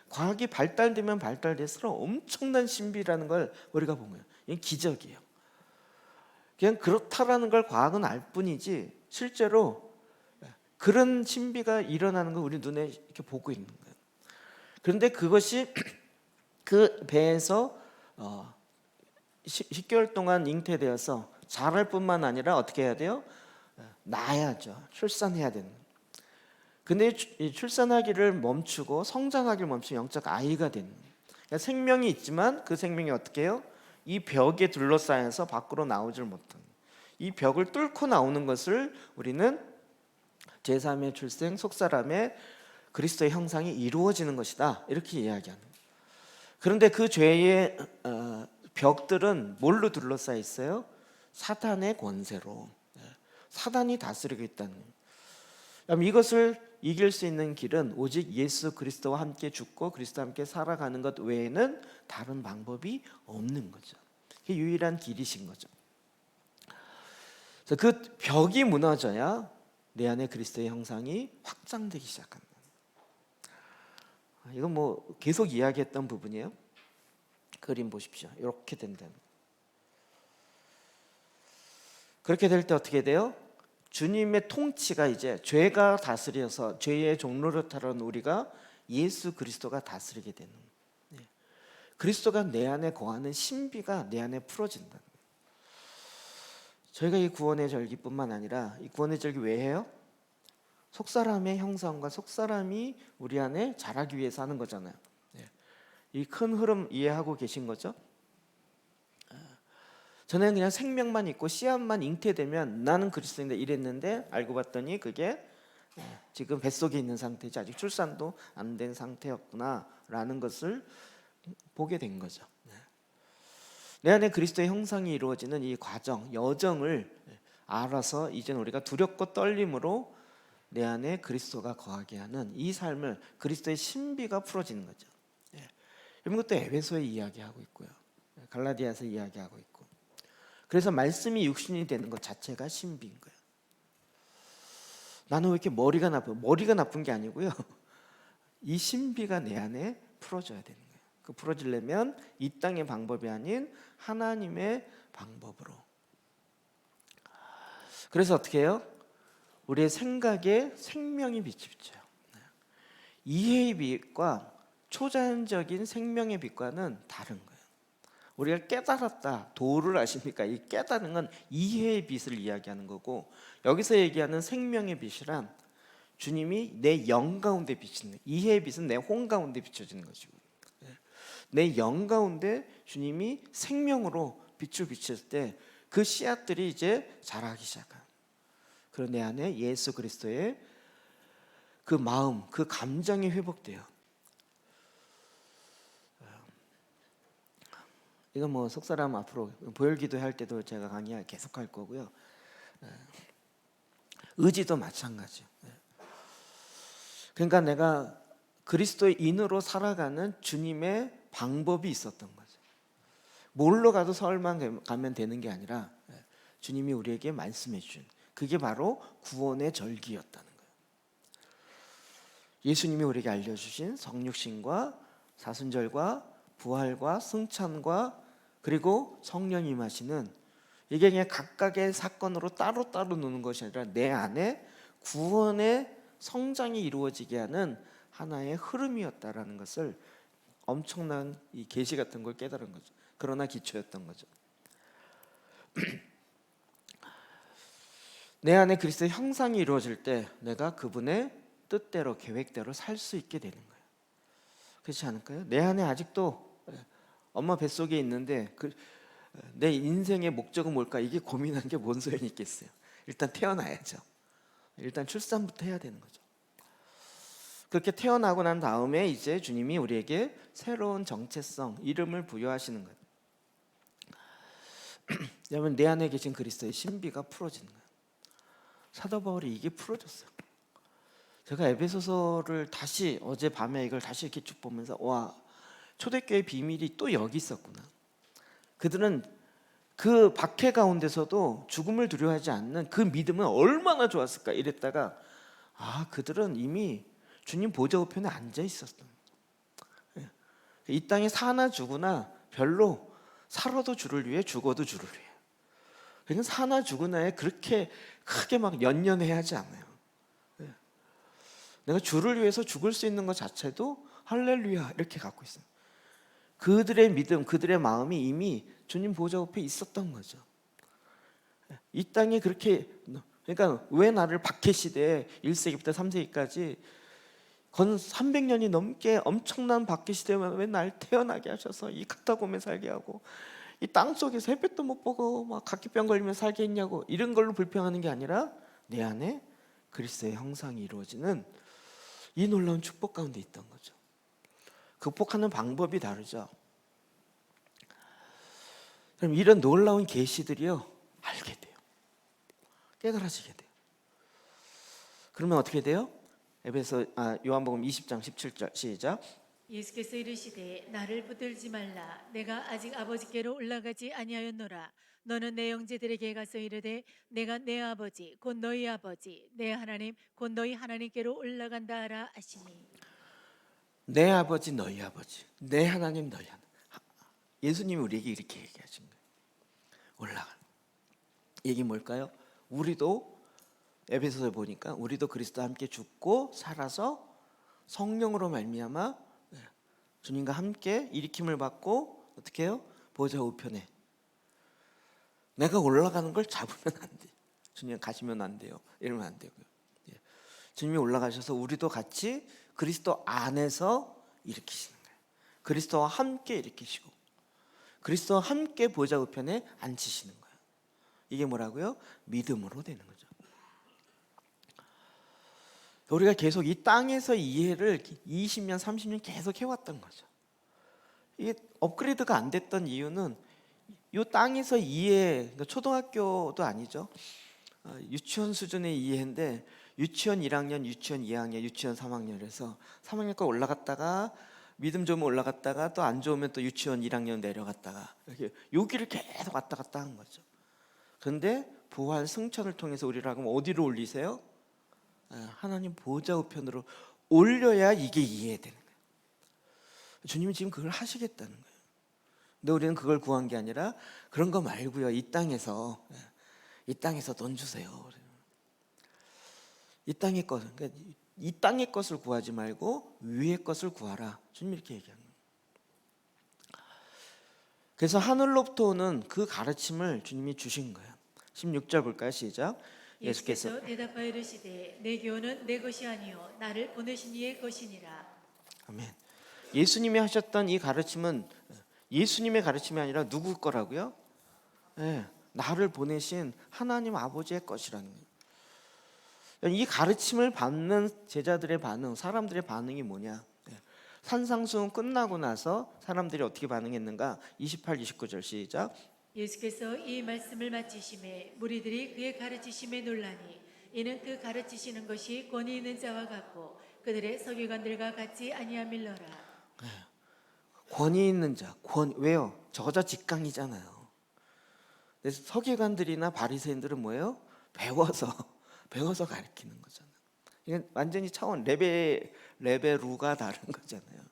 과학이 발달되면 발달될수록 엄청난 신비라는 걸 우리가 본 거예요. 이게 기적이에요. 그냥 그렇다라는 걸 과학은 알 뿐이지 실제로 그런 신비가 일어나는 걸 우리 눈에 이렇게 보고 있는 거예요. 그런데 그것이 그 배에서 10개월 동안 잉태되어서 자랄 뿐만 아니라 어떻게 해야 돼요? 낳아야죠. 출산해야 되는. 근데 이 출산하기를 멈추고 성장하기를 멈추면 영적 아이가 되는. 그러니까 생명이 있지만 그 생명이 어떻게 해요? 이 벽에 둘러싸여서 밖으로 나오질 못하는. 이 벽을 뚫고 나오는 것을 우리는 제3의 출생, 속사람의 그리스도의 형상이 이루어지는 것이다. 이렇게 이야기하는. 그런데 그 죄의 벽들은 뭘로 둘러싸여 있어요? 사단의 권세로. 사단이 다스리고 있다는. 이것을 이길 수 있는 길은 오직 예수 그리스도와 함께 죽고 그리스도와 함께 살아가는 것 외에는 다른 방법이 없는 거죠. 그게 유일한 길이신 거죠. 그래서 그 벽이 무너져야 내 안에 그리스도의 형상이 확장되기 시작합니다. 이건 뭐 계속 이야기했던 부분이에요. 그림 보십시오. 이렇게 된다는. 그렇게 될 때 어떻게 돼요? 주님의 통치가 이제 죄가 다스려서 죄의 종로를 타는 우리가 예수 그리스도가 다스리게 되는. 그리스도가 내 안에 거하는 신비가 내 안에 풀어진다. 저희가 이 구원의 절기뿐만 아니라 이 구원의 절기 왜 해요? 속사람의 형상과 속사람이 우리 안에 자라기 위해서 하는 거잖아요. 이 큰 흐름 이해하고 계신 거죠? 전에는 그냥 생명만 있고 씨앗만 잉태되면 나는 그리스도인데 이랬는데 알고 봤더니 그게 지금 뱃속에 있는 상태지 아직 출산도 안 된 상태였구나라는 것을 보게 된 거죠. 내 안에 그리스도의 형상이 이루어지는 이 과정, 여정을 알아서 이제는 우리가 두렵고 떨림으로 내 안에 그리스도가 거하게 하는 이 삶을 그리스도의 신비가 풀어지는 거죠. 이런 것도 에베소에 이야기하고 있고요. 갈라디아서 이야기하고 있고. 그래서 말씀이 육신이 되는 것 자체가 신비인 거예요. 나는 왜 이렇게 머리가 나쁜? 머리가 나쁜 게 아니고요. 이 신비가 내 안에 풀어져야 되는 거예요. 그 풀어지려면 이 땅의 방법이 아닌 하나님의 방법으로. 그래서 어떻게 해요? 우리의 생각에 생명의 빛이 비쳐요. 이해의 빛과 초자연적인 생명의 빛과는 다른 거예요. 우리가 깨달았다, 도를 아십니까? 이 깨달은 건 이해의 빛을 이야기하는 거고 여기서 얘기하는 생명의 빛이란 주님이 내 영 가운데 비치는, 이해의 빛은 내 혼 가운데 비춰지는 것이고 내 영 가운데 주님이 생명으로 빛을 비칠 때 그 씨앗들이 이제 자라기 시작한. 그런 내 안에 예수 그리스도의 그 마음, 그 감정이 회복돼요. 이건 뭐 속사람 앞으로 보혈기도 할 때도 제가 강의 계속 할 거고요. 의지도 마찬가지요. 그러니까 내가 그리스도의 인으로 살아가는 주님의 방법이 있었던 거죠. 뭘로 가도 서울만 가면 되는 게 아니라 주님이 우리에게 말씀해 주신 그게 바로 구원의 절기였다는 거예요. 예수님이 우리에게 알려주신 성육신과 사순절과 부활과 승천과 그리고 성령 임하시는 이게 그냥 각각의 사건으로 따로따로 노는 것이 아니라 내 안에 구원의 성장이 이루어지게 하는 하나의 흐름이었다라는 것을 엄청난 이 계시 같은 걸 깨달은 거죠. 그러나 기초였던 거죠. 내 안에 그리스도의 형상이 이루어질 때 내가 그분의 뜻대로 계획대로 살 수 있게 되는 거예요. 그렇지 않을까요? 내 안에 아직도 엄마 뱃속에 있는데 내 인생의 목적은 뭘까? 이게 고민하는 게 뭔 소용이 있겠어요. 일단 태어나야죠. 일단 출산부터 해야 되는 거죠. 그렇게 태어나고 난 다음에 이제 주님이 우리에게 새로운 정체성, 이름을 부여하시는 거예요. 왜냐하면 내 안에 계신 그리스도의 신비가 풀어지는 거예요. 사도 바울이 이게 풀어졌어요. 제가 에베소서를 다시 어젯밤에 이걸 다시 이렇게 쭉 보면서 와, 초대교회 비밀이 또 여기 있었구나. 그들은 그 박해 가운데서도 죽음을 두려워하지 않는 그 믿음은 얼마나 좋았을까 이랬다가 그들은 이미 주님 보좌 우편에 앉아 있었던 거예요. 이 땅에 사나 죽으나 별로 살아도 주를 위해 죽어도 주를 위해. 그러니까 사나 죽으나에 그렇게 크게 막 연연해하지 않아요. 내가 주를 위해서 죽을 수 있는 것 자체도 할렐루야 이렇게 갖고 있어요. 그들의 믿음, 그들의 마음이 이미 주님 보좌 옆에 있었던 거죠. 이 땅에 그렇게, 그러니까 왜 나를 박해 시대에 1세기부터 3세기까지 건 300년이 넘게 엄청난 박해 시대에 왜 날 태어나게 하셔서 이 카타콤에 살게 하고 이 땅 속에서 햇볕도 못 보고 막 각기병 걸리면 살게 했냐고 이런 걸로 불평하는 게 아니라 내 안에 그리스도의 형상이 이루어지는 이 놀라운 축복 가운데 있던 거죠. 극복하는 방법이 다르죠. 그럼 이런 놀라운 계시들이요 알게 돼요. 깨달아지게 돼요. 그러면 어떻게 돼요? 요한복음 20장 17절 시작. 예수께서 이르시되 나를 붙들지 말라. 내가 아직 아버지께로 올라가지 아니하였노라. 너는 내 형제들에게 가서 이르되 내가 내 아버지 곧 너희 아버지 내 하나님 곧 너희 하나님께로 올라간다 하라 하시니. 내 아버지 너희 아버지 내 하나님 너희 하나님. 예수님이 우리에게 이렇게 얘기하신 거예요. 올라가. 얘기 뭘까요? 우리도 에베소서에 보니까 우리도 그리스도와 함께 죽고 살아서 성령으로 말미암아 주님과 함께 일으킴을 받고 어떻게 해요? 보좌 우편에. 내가 올라가는 걸 잡으면 안 돼. 주님 가시면 안 돼요. 이러면 안 되고요. 주님이 올라가셔서 우리도 같이 그리스도 안에서 일으키시는 거예요. 그리스도와 함께 일으키시고 그리스도와 함께 보좌 우편에 앉히시는 거예요. 이게 뭐라고요? 믿음으로 되는 거죠. 우리가 계속 이 땅에서 이해를 20년, 30년 계속 해왔던 거죠. 이게 업그레이드가 안 됐던 이유는 이 땅에서 이해, 그러니까 초등학교도 아니죠. 유치원 수준의 이해인데 유치원 1학년, 유치원 2학년, 유치원 3학년에서 3학년까지 올라갔다가 믿음 좀 올라갔다가 또 안 좋으면 또 유치원 1학년 내려갔다가 이렇게 여기를 계속 왔다 갔다 한 거죠. 그런데 부활 승천을 통해서 우리를 하면 어디로 올리세요? 하나님 보좌 우편으로 올려야 이게 이해되는 거예요. 주님이 지금 그걸 하시겠다는 거예요. 근데 우리는 그걸 구한 게 아니라 그런 거 말고요. 이 땅에서 돈 주세요. 이 땅의 것, 그러니까 이 땅의 것을 구하지 말고 위의 것을 구하라. 주님이 이렇게 얘기하는 거예요. 그래서 하늘로부터 오는 그 가르침을 주님이 주신 거예요. 16절 볼까요? 시작. 예수께서 대답하여 이르시되 내 교훈은 내 것이 아니요 나를 보내신 이의 것이니라. 아멘. 예수님이 하셨던 이 가르침은 예수님의 가르침이 아니라 누구 거라고요? 나를 보내신 하나님 아버지의 것이라는 거예요. 이 가르침을 받는 제자들의 반응, 사람들의 반응이 뭐냐? 산상수훈 끝나고 나서 사람들이 어떻게 반응했는가? 28, 29절 시작. 예수께서 이 말씀을 마치심에 무리들이 그의 가르치심에 놀라니 이는 그 가르치시는 것이 권위 있는 자와 같고 그들의 서기관들과 같지 아니함일러라. 권위 있는 자, 왜요? 저자 직강이잖아요. 그래서 서기관들이나 바리새인들은 뭐예요? 배워서 가르치는 거잖아요. 이건 완전히 차원 레벨루가 다른 거잖아요.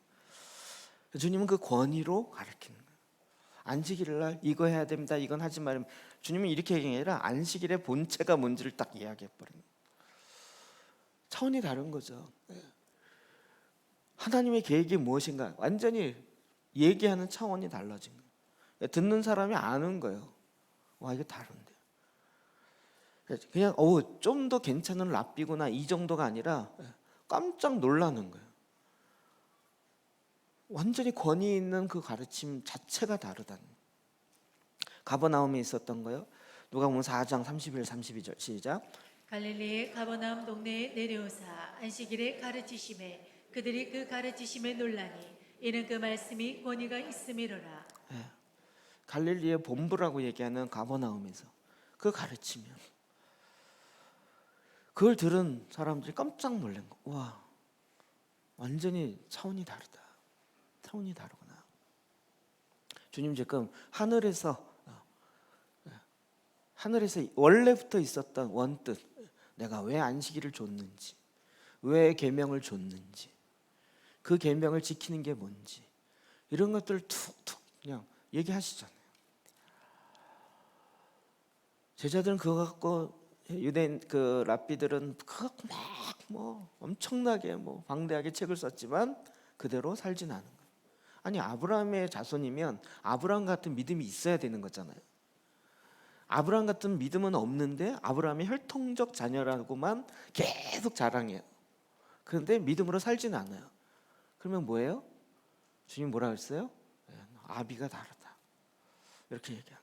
주님은 그 권위로 가르치는 거예요. 안식일을 날 이거 해야 됩니다. 이건 하지 말면 주님은 이렇게 얘기한 게 아니라 안식일의 본체가 뭔지를 딱 이야기해 버리는 거예요. 차원이 다른 거죠. 하나님의 계획이 무엇인가 완전히 얘기하는 차원이 달라진 거예요. 듣는 사람이 아는 거예요. 와, 이거 다른데. 그냥 좀 더 괜찮은 랍비구나 이 정도가 아니라 깜짝 놀라는 거예요. 완전히 권위 있는 그 가르침 자체가 다르다는 거예요. 가버나움에 있었던 거요. 누가복음 4장 31, 32절 시작. 갈릴리의 가버나움 동네에 내려오사 안식일에 가르치심에 그들이 그 가르치심에 놀라니 이는 그 말씀이 권위가 있음이로라. 갈릴리의 본부라고 얘기하는 가버나움에서 그 가르치면 그걸 들은 사람들이 깜짝 놀란 거. 와, 완전히 차원이 다르다. 차원이 다르구나. 주님 지금 하늘에서 하늘에서 원래부터 있었던 원뜻, 내가 왜 안식일을 줬는지, 왜 계명을 줬는지, 그 계명을 지키는 게 뭔지, 이런 것들을 툭툭 그냥 얘기하시잖아요. 제자들은 그거 갖고, 유대인 그 랍비들은 그거 갖고 막 엄청나게 방대하게 책을 썼지만 그대로 살진 않은 거예요. 아니, 아브라함의 자손이면 아브라함 같은 믿음이 있어야 되는 거잖아요. 아브라함 같은 믿음은 없는데 아브라함의 혈통적 자녀라고만 계속 자랑해요. 그런데 믿음으로 살진 않아요. 그러면 뭐예요? 주님 뭐라 했어요? 아비가 다르다, 이렇게 얘기한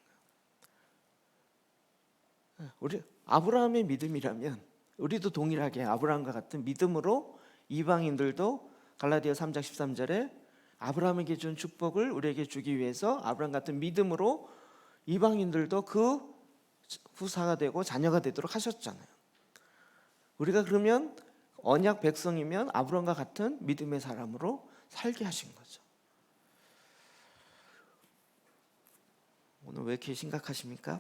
거예요. 우리 아브라함의 믿음이라면 우리도 동일하게 아브라함과 같은 믿음으로 이방인들도 갈라디아 3장 13절에 아브라함에게 준 축복을 우리에게 주기 위해서 아브라함 같은 믿음으로 이방인들도 그 후사가 되고 자녀가 되도록 하셨잖아요. 우리가 그러면 언약 백성이면 아브라함과 같은 믿음의 사람으로 살게 하신 거죠. 오늘 왜 이렇게 심각하십니까?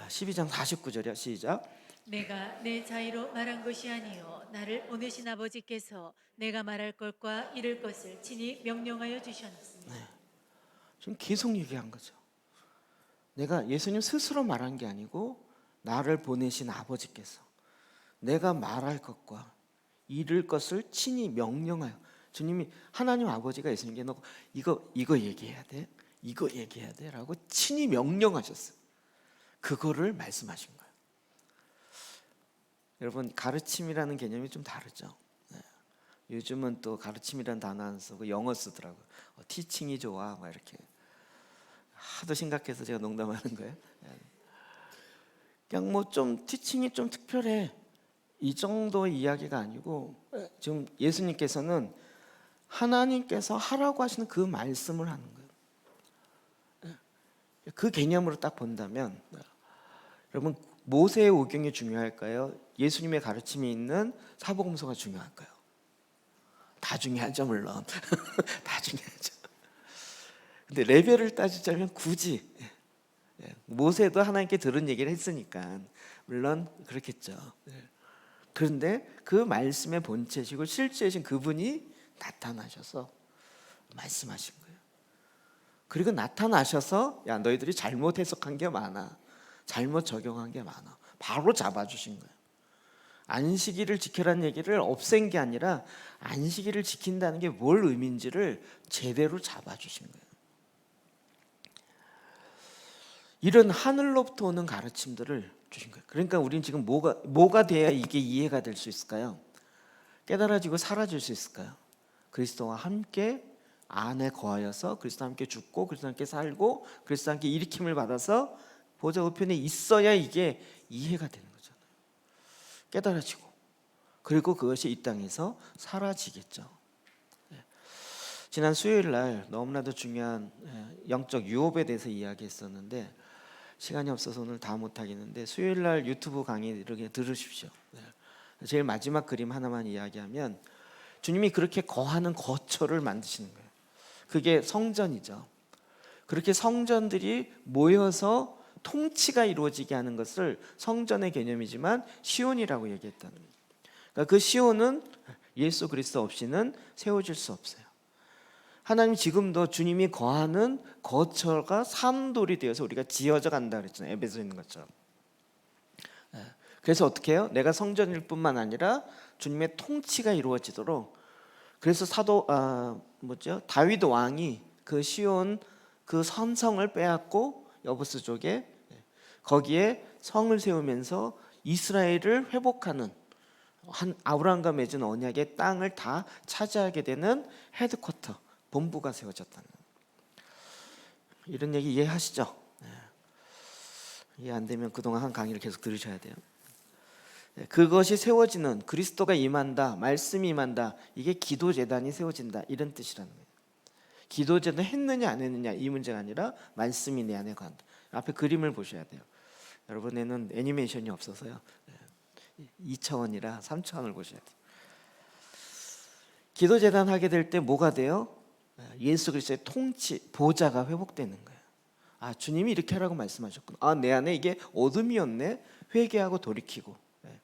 12장 49절이야. 시작. 내가 내 자의로 말한 것이 아니요 나를 보내신 아버지께서 내가 말할 것과 이룰 것을 친히 명령하여 주셨습니다. 지금 계속 얘기한 거죠. 내가 예수님 스스로 말한 게 아니고 나를 보내신 아버지께서 내가 말할 것과 이룰 것을 친히 명령하여, 주님이 하나님 아버지가 예수님께 놓고 이거 얘기해야 돼, 이거 얘기해야 돼라고 친히 명령하셨어요. 그거를 말씀하신 거예요. 여러분, 가르침이라는 개념이 좀 다르죠. 요즘은 또 가르침이라는 단어 안 쓰고 영어 쓰더라고요. 티칭이 좋아 막 이렇게. 하도 심각해서 제가 농담하는 거예요. 그냥 좀 티칭이 좀 특별해, 이 정도의 이야기가 아니고, 지금 예수님께서는 하나님께서 하라고 하시는 그 말씀을 하는 거예요. 그 개념으로 딱 본다면, 여러분, 모세의 오경이 중요할까요? 예수님의 가르침이 있는 사복음서가 중요할까요? 다 중요하죠, 물론. 다 중요하죠. 근데 레벨을 따지자면 굳이 모세도 하나님께 들은 얘기를 했으니까 물론 그렇겠죠. 그런데 그 말씀의 본체시고 실제이신 그분이 나타나셔서 말씀하신 거예요. 그리고 나타나셔서 야, 너희들이 잘못 해석한 게 많아, 잘못 적용한 게 많아, 바로 잡아주신 거예요. 안식일을 지켜라는 얘기를 없앤 게 아니라 안식일을 지킨다는 게 뭘 의미인지를 제대로 잡아주신 거예요. 이런 하늘로부터 오는 가르침들을 주신 거예요. 그러니까 우리는 지금 뭐가 돼야 이게 이해가 될 수 있을까요? 깨달아지고 사라질 수 있을까요? 그리스도와 함께 안에 거하여서 그리스도와 함께 죽고 그리스도와 함께 살고 그리스도와 함께 일으킴을 받아서 보좌 우편에 있어야 이게 이해가 되는 거잖아요. 깨달아지고, 그리고 그것이 이 땅에서 사라지겠죠. 지난 수요일 날 너무나도 중요한 영적 유업에 대해서 이야기했었는데 시간이 없어서 오늘 다 못하겠는데 수요일 날 유튜브 강의 이렇게 들으십시오. 제일 마지막 그림 하나만 이야기하면 주님이 그렇게 거하는 거처를 만드시는 거예요. 그게 성전이죠. 그렇게 성전들이 모여서 통치가 이루어지게 하는 것을 성전의 개념이지만 시온이라고 얘기했다는 거예요. 그러니까 그 시온은 예수 그리스도 없이는 세워질 수 없어요. 하나님 지금도 주님이 거하는 거처가 산돌이 되어서 우리가 지어져 간다 그랬잖아요. 에베소에 있는 것처럼. 그래서 어떻게 해요? 내가 성전일 뿐만 아니라 주님의 통치가 이루어지도록, 그래서 다윗 왕이 그 시온 그 선성을 빼앗고 여부스 쪽에 거기에 성을 세우면서 이스라엘을 회복하는, 아브라함과 맺은 언약의 땅을 다 차지하게 되는 헤드쿼터, 본부가 세워졌다는, 이런 얘기 이해하시죠? 이해 안 되면 그동안 한 강의를 계속 들으셔야 돼요. 그것이 세워지는, 그리스도가 임한다, 말씀이 임한다, 이게 기도재단이 세워진다, 이런 뜻이라는 거예요. 기도재단 했느냐 안 했느냐 이 문제가 아니라 말씀이 내 안에 간다. 앞에 그림을 보셔야 돼요. 여러분에는 애니메이션이 없어서요, 2차원이라 3차원을 보셔야 돼요. 기도재단 하게 될 때 뭐가 돼요? 예수 그리스도의 통치, 보좌가 회복되는 거예요. 아, 주님이 이렇게 하라고 말씀하셨구나. 아, 내 안에 이게 어둠이었네. 회개하고 돌이키고. 네.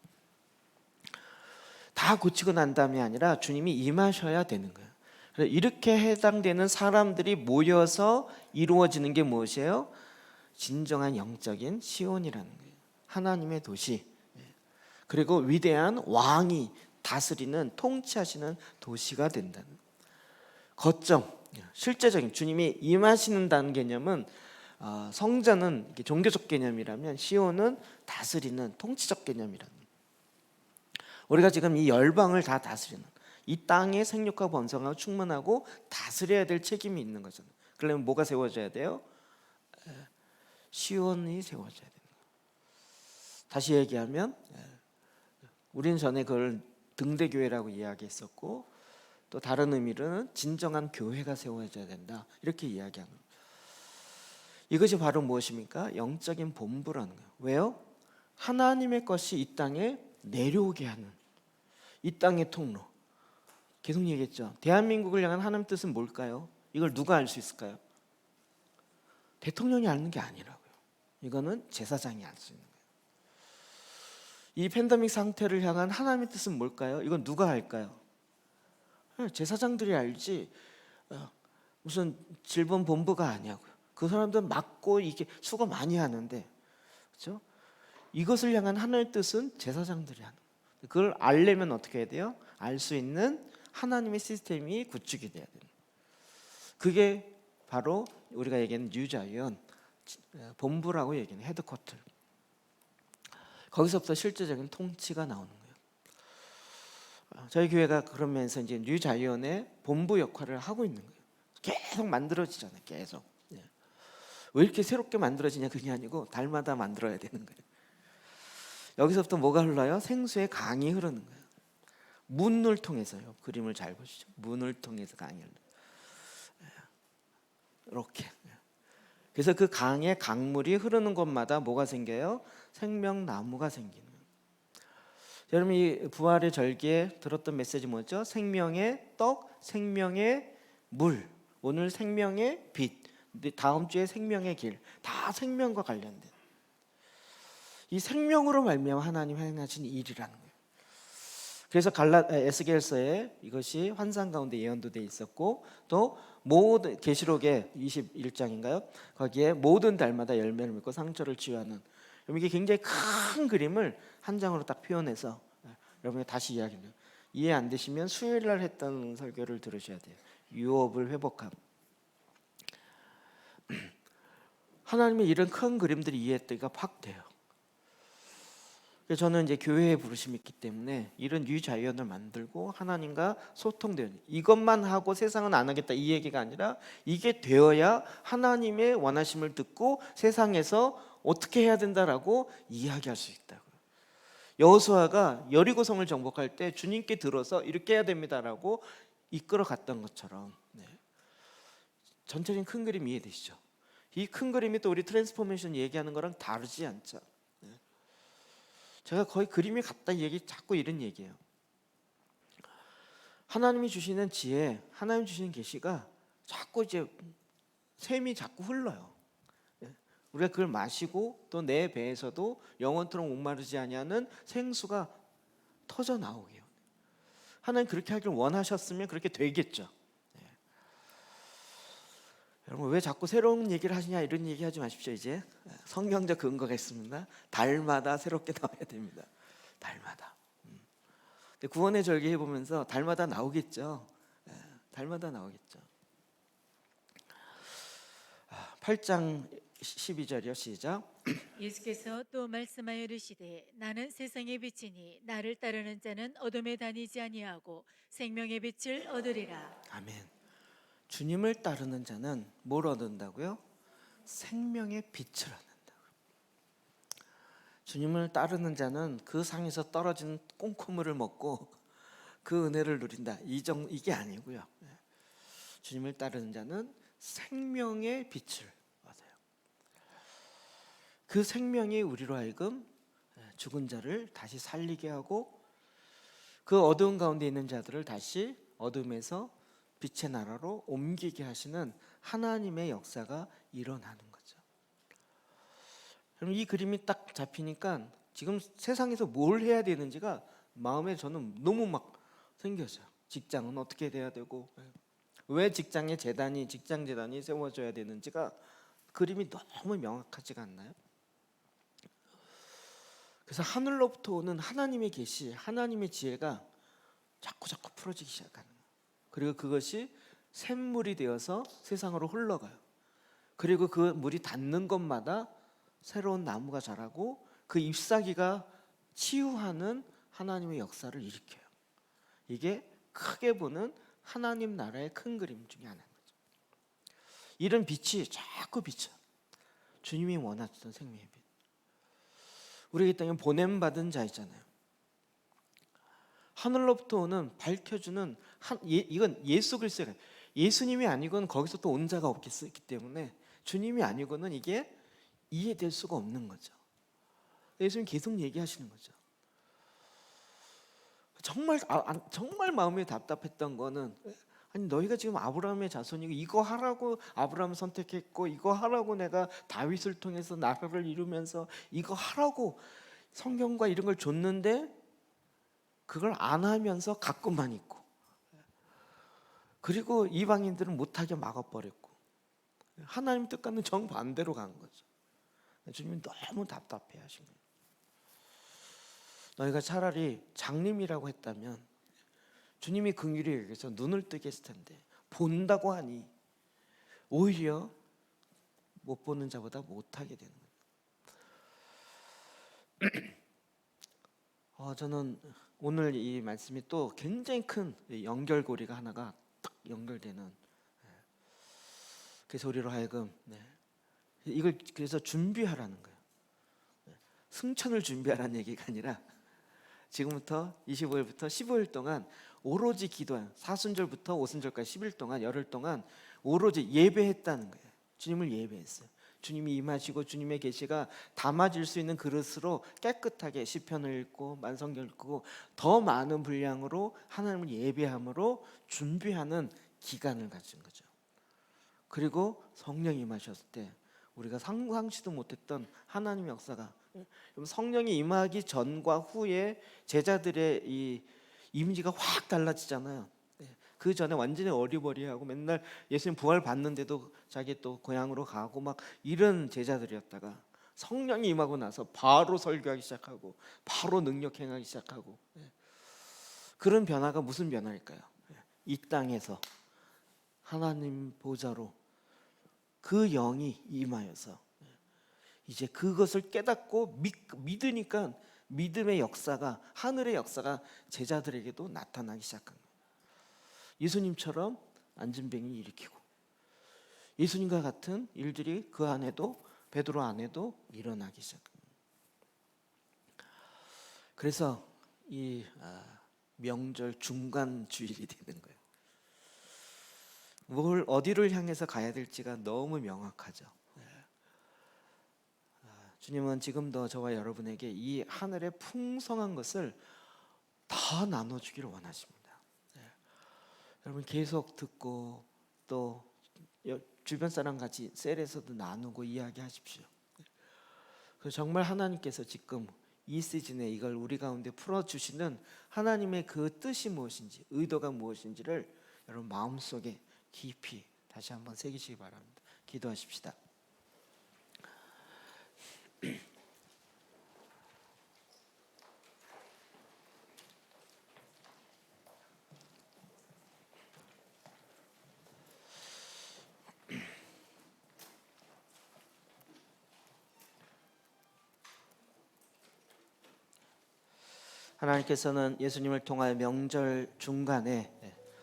다 고치고 난 다음이 아니라 주님이 임하셔야 되는 거예요. 그래서 이렇게 해당되는 사람들이 모여서 이루어지는 게 무엇이에요? 진정한 영적인 시온이라는 거예요. 하나님의 도시. 그리고 위대한 왕이 다스리는 통치하시는 도시가 된다는 거점. 실제적인 주님이 임하시는다는 개념은 성전은 종교적 개념이라면 시온은 다스리는 통치적 개념이라는 거예요. 우리가 지금 이 열방을 다 다스리는 이 땅의 생육하고 번성하고 충만하고 다스려야 될 책임이 있는 거잖아요. 그러면 뭐가 세워져야 돼요? 시온이 세워져야 되는 거예요. 다시 얘기하면 우리는 전에 그걸 등대교회라고 이야기했었고 또 다른 의미로는 진정한 교회가 세워져야 된다 이렇게 이야기하는 거예요. 이것이 바로 무엇입니까? 영적인 본부라는 거예요. 왜요? 하나님의 것이 이 땅에 내려오게 하는 이 땅의 통로. 계속 얘기했죠. 대한민국을 향한 하나님의 뜻은 뭘까요? 이걸 누가 알 수 있을까요? 대통령이 아는 게 아니라고요. 이거는 제사장이 알 수 있는 거예요. 이 팬데믹 상태를 향한 하나님의 뜻은 뭘까요? 이건 누가 알까요? 제사장들이 알지 무슨 질본 본부가 아니고요. 그 사람들은 맡고 이게 수고 많이 하는데, 그렇죠? 이것을 향한 하나님의 뜻은 제사장들이 하는 거예요. 그걸 알려면 어떻게 해야 돼요? 알 수 있는 하나님의 시스템이 구축이 돼야 돼요. 그게 바로 우리가 얘기하는 뉴자이언 본부라고 얘기하는 헤드쿼터. 거기서부터 실제적인 통치가 나오는 거예요. 저희 교회가 그러면서 이제 뉴자이언의 본부 역할을 하고 있는 거예요. 계속 만들어지잖아요. 계속. 왜 이렇게 새롭게 만들어지냐 그게 아니고 달마다 만들어야 되는 거예요. 여기서부터 뭐가 흘러요? 생수의 강이 흐르는 거예요. 문을 통해서요. 그림을 잘 보시죠. 문을 통해서 강이 흘러요. 이렇게. 그래서 그 강의 강물이 흐르는 곳마다 뭐가 생겨요? 생명나무가 생기는 거예요. 여러분 이 부활의 절기에 들었던 메시지 뭐죠? 생명의 떡, 생명의 물. 오늘 생명의 빛. 다음 주에 생명의 길. 다 생명과 관련된. 이 생명으로 말미암아 하나님 행하신 일이라는 거예요. 그래서 에스겔서에 이것이 환상 가운데 예언도 돼 있었고 또 모든 계시록의 21장인가요? 거기에 모든 달마다 열매를 맺고 상처를 치유하는 이게 굉장히 큰 그림을 한 장으로 딱 표현해서 여러분이 다시 이야기해요. 이해 안 되시면 수요일 날 했던 설교를 들으셔야 돼요. 유업을 회복함. 하나님의 이런 큰 그림들이 이해되기가 팍 돼요. 저는 이제 교회에 부르심이 있기 때문에 이런 뉴자이언을 만들고 하나님과 소통되는 이것만 하고 세상은 안 하겠다 이 얘기가 아니라 이게 되어야 하나님의 원하심을 듣고 세상에서 어떻게 해야 된다라고 이야기할 수 있다고요. 여호수아가 여리고성을 정복할 때 주님께 들어서 이렇게 해야 됩니다라고 이끌어 갔던 것처럼 전체적인 큰 그림 이해되시죠? 이 큰 그림이 또 우리 트랜스포메이션 얘기하는 거랑 다르지 않죠. 제가 거의 그림이 같다 얘기 자꾸 이런 얘기예요. 하나님이 주시는 지혜, 하나님 주시는 계시가 자꾸 이제 샘이 자꾸 흘러요. 우리가 그걸 마시고 또 내 배에서도 영원토록 목마르지 아니하는 생수가 터져 나오게요. 하나님 그렇게 하길 원하셨으면 그렇게 되겠죠. 여러분 왜 자꾸 새로운 얘기를 하시냐 이런 얘기 하지 마십시오. 이제 성경적 근거가 있습니다. 달마다 새롭게 나와야 됩니다. 달마다. 구원의 절기 해보면서 달마다 나오겠죠. 달마다 나오겠죠. 8장 12절이요. 시작. 예수께서 또 말씀하여 이르시되 나는 세상의 빛이니 나를 따르는 자는 어둠에 다니지 아니하고 생명의 빛을 얻으리라. 아멘. 주님을 따르는 자는 뭘 얻는다고요? 생명의 빛을 얻는다고요. 주님을 따르는 자는 그 상에서 떨어지는 꽁코물을 먹고 그 은혜를 누린다. 이게 아니고요. 주님을 따르는 자는 생명의 빛을 얻어요. 그 생명이 우리로 하여금 죽은 자를 다시 살리게 하고 그 어두운 가운데 있는 자들을 다시 어둠에서 빛의 나라로 옮기게 하시는 하나님의 역사가 일어나는 거죠. 그럼 이 그림이 딱 잡히니까 지금 세상에서 뭘 해야 되는지가 마음에 저는 너무 막 생겼어요. 직장은 어떻게 돼야 되고, 왜 직장 재단이 세워져야 되는지가 그림이 너무 명확하지가 않나요? 그래서 하늘로부터 오는 하나님의 계시, 하나님의 지혜가 자꾸 풀어지기 시작하는 거예요. 그리고 그것이 샘물이 되어서 세상으로 흘러가요. 그리고 그 물이 닿는 곳마다 새로운 나무가 자라고 그 잎사귀가 치유하는 하나님의 역사를 일으켜요. 이게 크게 보는 하나님 나라의 큰 그림 중에 하나인 거죠. 이런 빛이 자꾸 비쳐. 주님이 원하시던 생명의 빛. 우리에게 땅에 보냄받은 자이잖아요. 하늘로부터 오는 밝혀주는 이건 예수 그리스도가, 예수님이 아니고는 거기서 또 온 자가 없기 때문에 주님이 아니고는 이게 이해될 수가 없는 거죠. 예수님 계속 얘기하시는 거죠. 정말 마음이 답답했던 거는, 아니 너희가 지금 아브라함의 자손이고 이거 하라고 아브라함을 선택했고 이거 하라고 내가 다윗을 통해서 나라를 이루면서 이거 하라고 성경과 이런 걸 줬는데 그걸 안 하면서 갖고만 있고, 그리고 이방인들은 못하게 막아버렸고 하나님 뜻과는 정반대로 간 거죠. 주님이 너무 답답해 하신 거예요. 너희가 차라리 장님이라고 했다면 주님이 긍휼히 여기서 눈을 뜨게 했을 텐데 본다고 하니 오히려 못 보는 자보다 못하게 되는 거예요. 저는 오늘 이 말씀이 또 굉장히 큰 연결고리가 하나가 딱 연결되는, 그래서 우리로 하여금 이걸 그래서 준비하라는 거예요. 승천을 준비하라는 얘기가 아니라 지금부터 25일부터 15일 동안 오로지 기도한, 사순절부터 오순절까지 10일 동안 열흘 동안 오로지 예배했다는 거예요. 주님을 예배했어요. 주님이 임하시고 주님의 계시가 담아질 수 있는 그릇으로 깨끗하게 시편을 읽고 만성경 읽고 더 많은 분량으로 하나님을 예배함으로 준비하는 기간을 가진 거죠. 그리고 성령이 임하셨을 때 우리가 상상치도 못했던 하나님의 역사가, 성령이 임하기 전과 후에 제자들의 이 이미지가 확 달라지잖아요. 그 전에 완전히 어리버리하고 맨날 예수님 부활 받는데도 자기 또 고향으로 가고 막 이런 제자들이었다가 성령이 임하고 나서 바로 설교하기 시작하고 바로 능력 행하기 시작하고, 그런 변화가 무슨 변화일까요? 이 땅에서 하나님 보좌로 그 영이 임하여서 이제 그것을 깨닫고 믿으니까 믿음의 역사가, 하늘의 역사가 제자들에게도 나타나기 시작한 거예요. 예수님처럼 안진뱅이 일으키고 예수님과 같은 일들이 그 안에도, 베드로 안에도 일어나기 시작한 거예요. 그래서 이 명절 중간 주일이 되는 거예요. 어디를 향해서 가야 될지가 너무 명확하죠. 주님은 지금도 저와 여러분에게 이 하늘의 풍성한 것을 다 나눠주기를 원하십니다. 여러분 계속 듣고 또 주변 사람 같이 셀에서도 나누고 이야기하십시오. 그래서 정말 하나님께서 지금 이 시즌에 이걸 우리 가운데 풀어주시는 하나님의 그 뜻이 무엇인지, 의도가 무엇인지를 여러분 마음속에 깊이 다시 한번 새기시기 바랍니다. 기도하십시다. 하나님께서는 예수님을 통하여 명절 중간에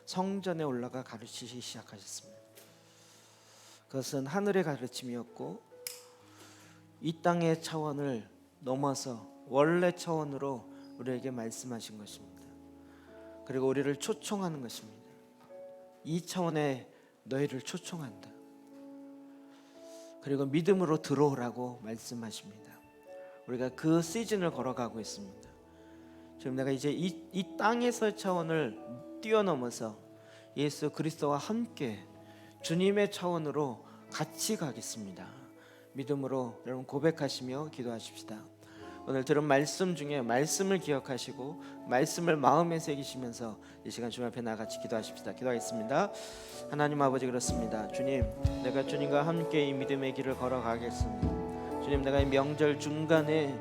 성전에 올라가 가르치시기 시작하셨습니다. 그것은 하늘의 가르침이었고 이 땅의 차원을 넘어서 원래 차원으로 우리에게 말씀하신 것입니다. 그리고 우리를 초청하는 것입니다. 이 차원에 너희를 초청한다. 그리고 믿음으로 들어오라고 말씀하십니다. 우리가 그 시즌을 걸어가고 있습니다. 지금 내가 이제 이 땅에서의 차원을 뛰어넘어서 예수 그리스도와 함께 주님의 차원으로 같이 가겠습니다. 믿음으로 여러분 고백하시며 기도하십시다. 오늘 들은 말씀 중에 말씀을 기억하시고 말씀을 마음에 새기시면서 이 시간 주님 앞에 나같이 기도하십시다. 기도하겠습니다. 하나님 아버지, 그렇습니다. 주님, 내가 주님과 함께 이 믿음의 길을 걸어가겠습니다. 주님, 내가 이 명절 중간에